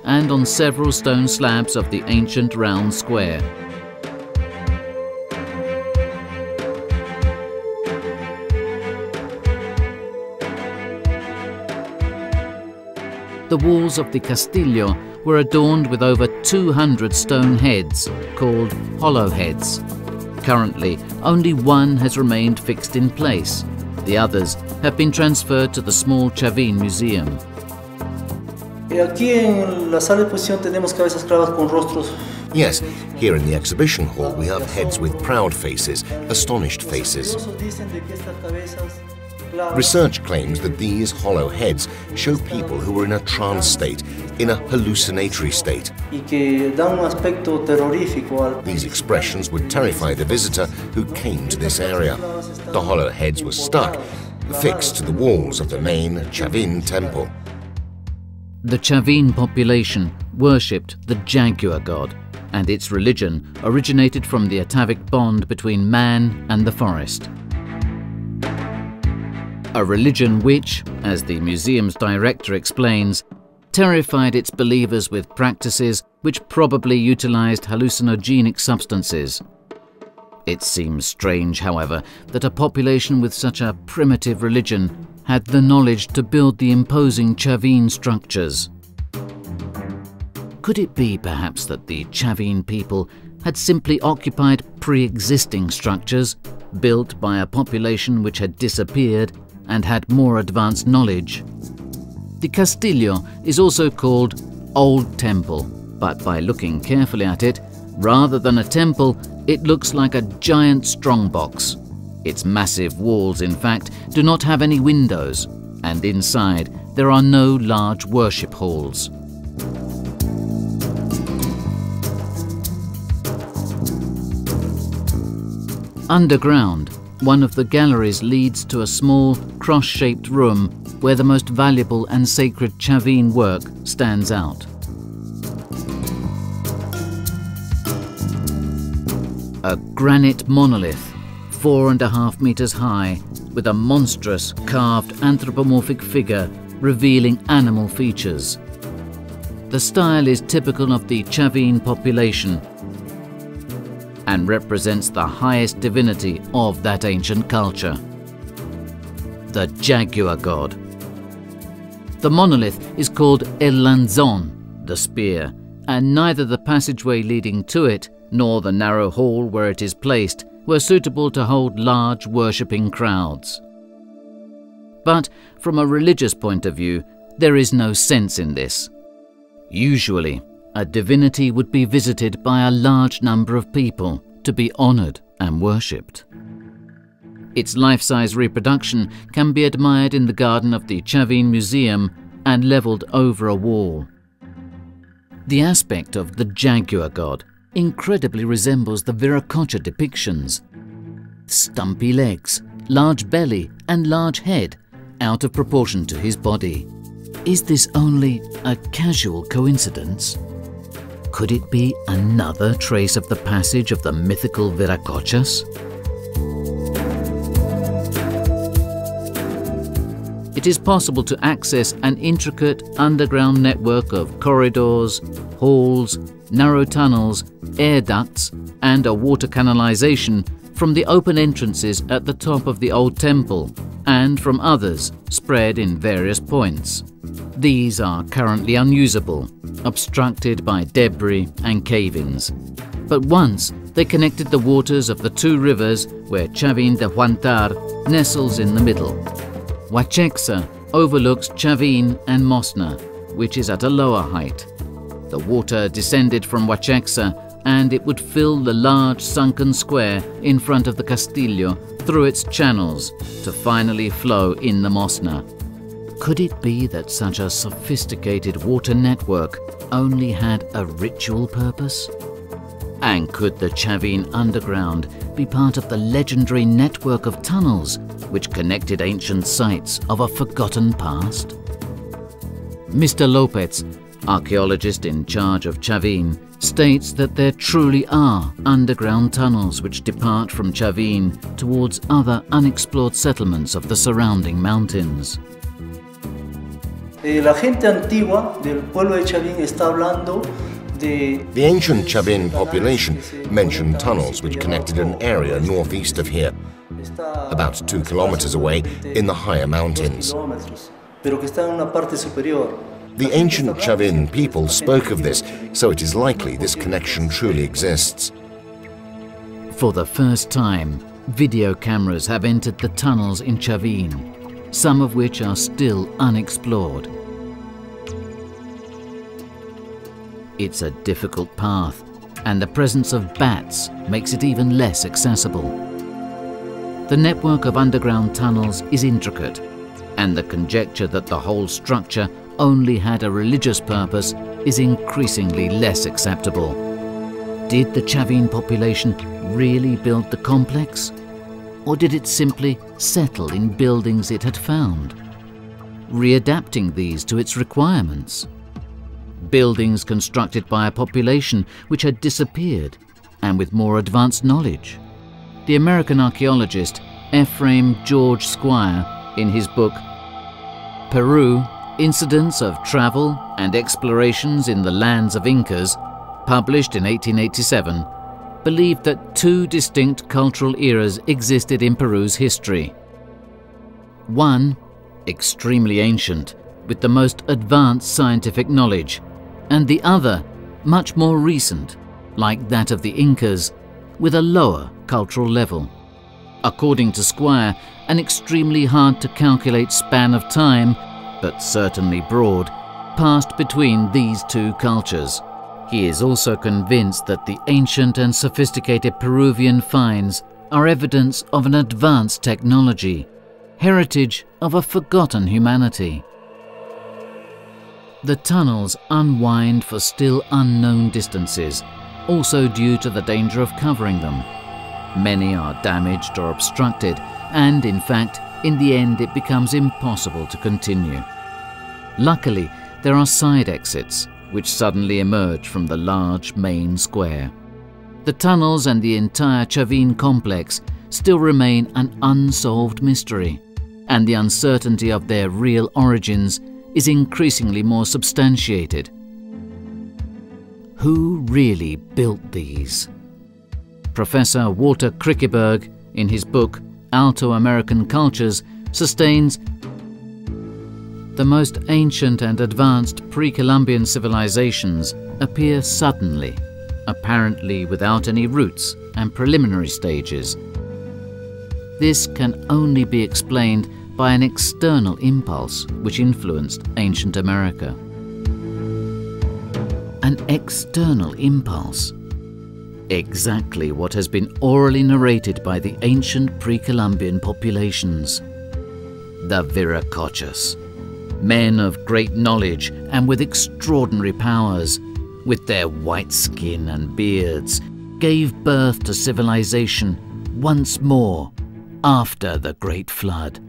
S3: And on several stone slabs of the ancient round square. The walls of the Castillo were adorned with over 200 stone heads, called hollow heads. Currently, only one has remained fixed in place. The others have been transferred to the small Chavin Museum.
S5: Yes, here in the exhibition hall we have heads with proud faces, astonished faces. Research claims that these hollow heads show people who are in a trance state, in a hallucinatory state. These expressions would terrify the visitor who came to this area. The hollow heads were stuck, fixed to the walls of the main Chavin temple.
S3: The Chavin population worshipped the jaguar god, and its religion originated from the atavic bond between man and the forest. A religion which, as the museum's director explains, terrified its believers with practices which probably utilized hallucinogenic substances. It seems strange, however, that a population with such a primitive religion had the knowledge to build the imposing Chavin structures. Could it be, perhaps, that the Chavin people had simply occupied pre-existing structures built by a population which had disappeared and had more advanced knowledge? The Castillo is also called Old Temple, but by looking carefully at it, rather than a temple, it looks like a giant strongbox. Its massive walls, in fact, do not have any windows, and inside there are no large worship halls. Underground, one of the galleries leads to a small, cross-shaped room where the most valuable and sacred Chavin work stands out. A granite monolith, 4.5 meters high, with a monstrous carved anthropomorphic figure revealing animal features. The style is typical of the Chavin population and represents the highest divinity of that ancient culture, the jaguar god. The monolith is called El Lanzón, the spear, and neither the passageway leading to it nor the narrow hall where it is placed were suitable to hold large worshipping crowds. But from a religious point of view, there is no sense in this. Usually, a divinity would be visited by a large number of people to be honored and worshipped. Its life-size reproduction can be admired in the garden of the Chavin Museum and leveled over a wall. The aspect of the jaguar god incredibly resembles the Viracocha depictions. Stumpy legs, large belly and large head, out of proportion to his body. Is this only a casual coincidence? Could it be another trace of the passage of the mythical Viracochas? It is possible to access an intricate underground network of corridors, halls, narrow tunnels, air ducts, and a water canalization from the open entrances at the top of the old temple and from others spread in various points. These are currently unusable, obstructed by debris and cave-ins. But once they connected the waters of the two rivers where Chavin de Huantar nestles in the middle. Huachexa overlooks Chavin and Mosna, which is at a lower height. The water descended from Huachexa and it would fill the large sunken square in front of the Castillo through its channels to finally flow in the Mosna. Could it be that such a sophisticated water network only had a ritual purpose? And could the Chavin underground be part of the legendary network of tunnels which connected ancient sites of a forgotten past? Mr. Lopez, archaeologist in charge of Chavin, states that there truly are underground tunnels which depart from Chavin towards other unexplored settlements of the surrounding mountains.
S9: La gente antigua del pueblo de Chavin está hablando de...
S5: The ancient Chavin population mentioned tunnels which connected an area northeast of here, about 2 kilometers away in the higher mountains.
S9: Pero que está en una parte superior.
S5: The ancient Chavin people spoke of this, so it is likely this connection truly exists.
S3: For the first time, video cameras have entered the tunnels in Chavin, some of which are still unexplored. It's a difficult path, and the presence of bats makes it even less accessible. The network of underground tunnels is intricate, and the conjecture that the whole structure only had a religious purpose is increasingly less acceptable. Did the Chavin population really build the complex? Or did it simply settle in buildings it had found, readapting these to its requirements? Buildings constructed by a population which had disappeared and with more advanced knowledge. The American archaeologist Ephraim George Squire in his book Peru, Incidents of Travel and Explorations in the Lands of Incas, published in 1887, believed that two distinct cultural eras existed in Peru's history. One, extremely ancient, with the most advanced scientific knowledge, and the other, much more recent, like that of the Incas, with a lower cultural level. According to Squire, an extremely hard-to-calculate span of time, but certainly broad, passed between these two cultures. He is also convinced that the ancient and sophisticated Peruvian finds are evidence of an advanced technology, heritage of a forgotten humanity. The tunnels unwind for still unknown distances, also due to the danger of covering them. Many are damaged or obstructed, and in fact, in the end it becomes impossible to continue. Luckily, there are side exits, which suddenly emerge from the large main square. The tunnels and the entire Chavin complex still remain an unsolved mystery, and the uncertainty of their real origins is increasingly more substantiated. Who really built these? Professor Walter Krickeberg, in his book Alto-American Cultures, sustains the most ancient and advanced pre-Columbian civilizations appear suddenly, apparently without any roots and preliminary stages. This can only be explained by an external impulse which influenced ancient America. An external impulse. Exactly what has been orally narrated by the ancient pre-Columbian populations. The Viracochas, men of great knowledge and with extraordinary powers, with their white skin and beards, gave birth to civilization once more after the Great Flood.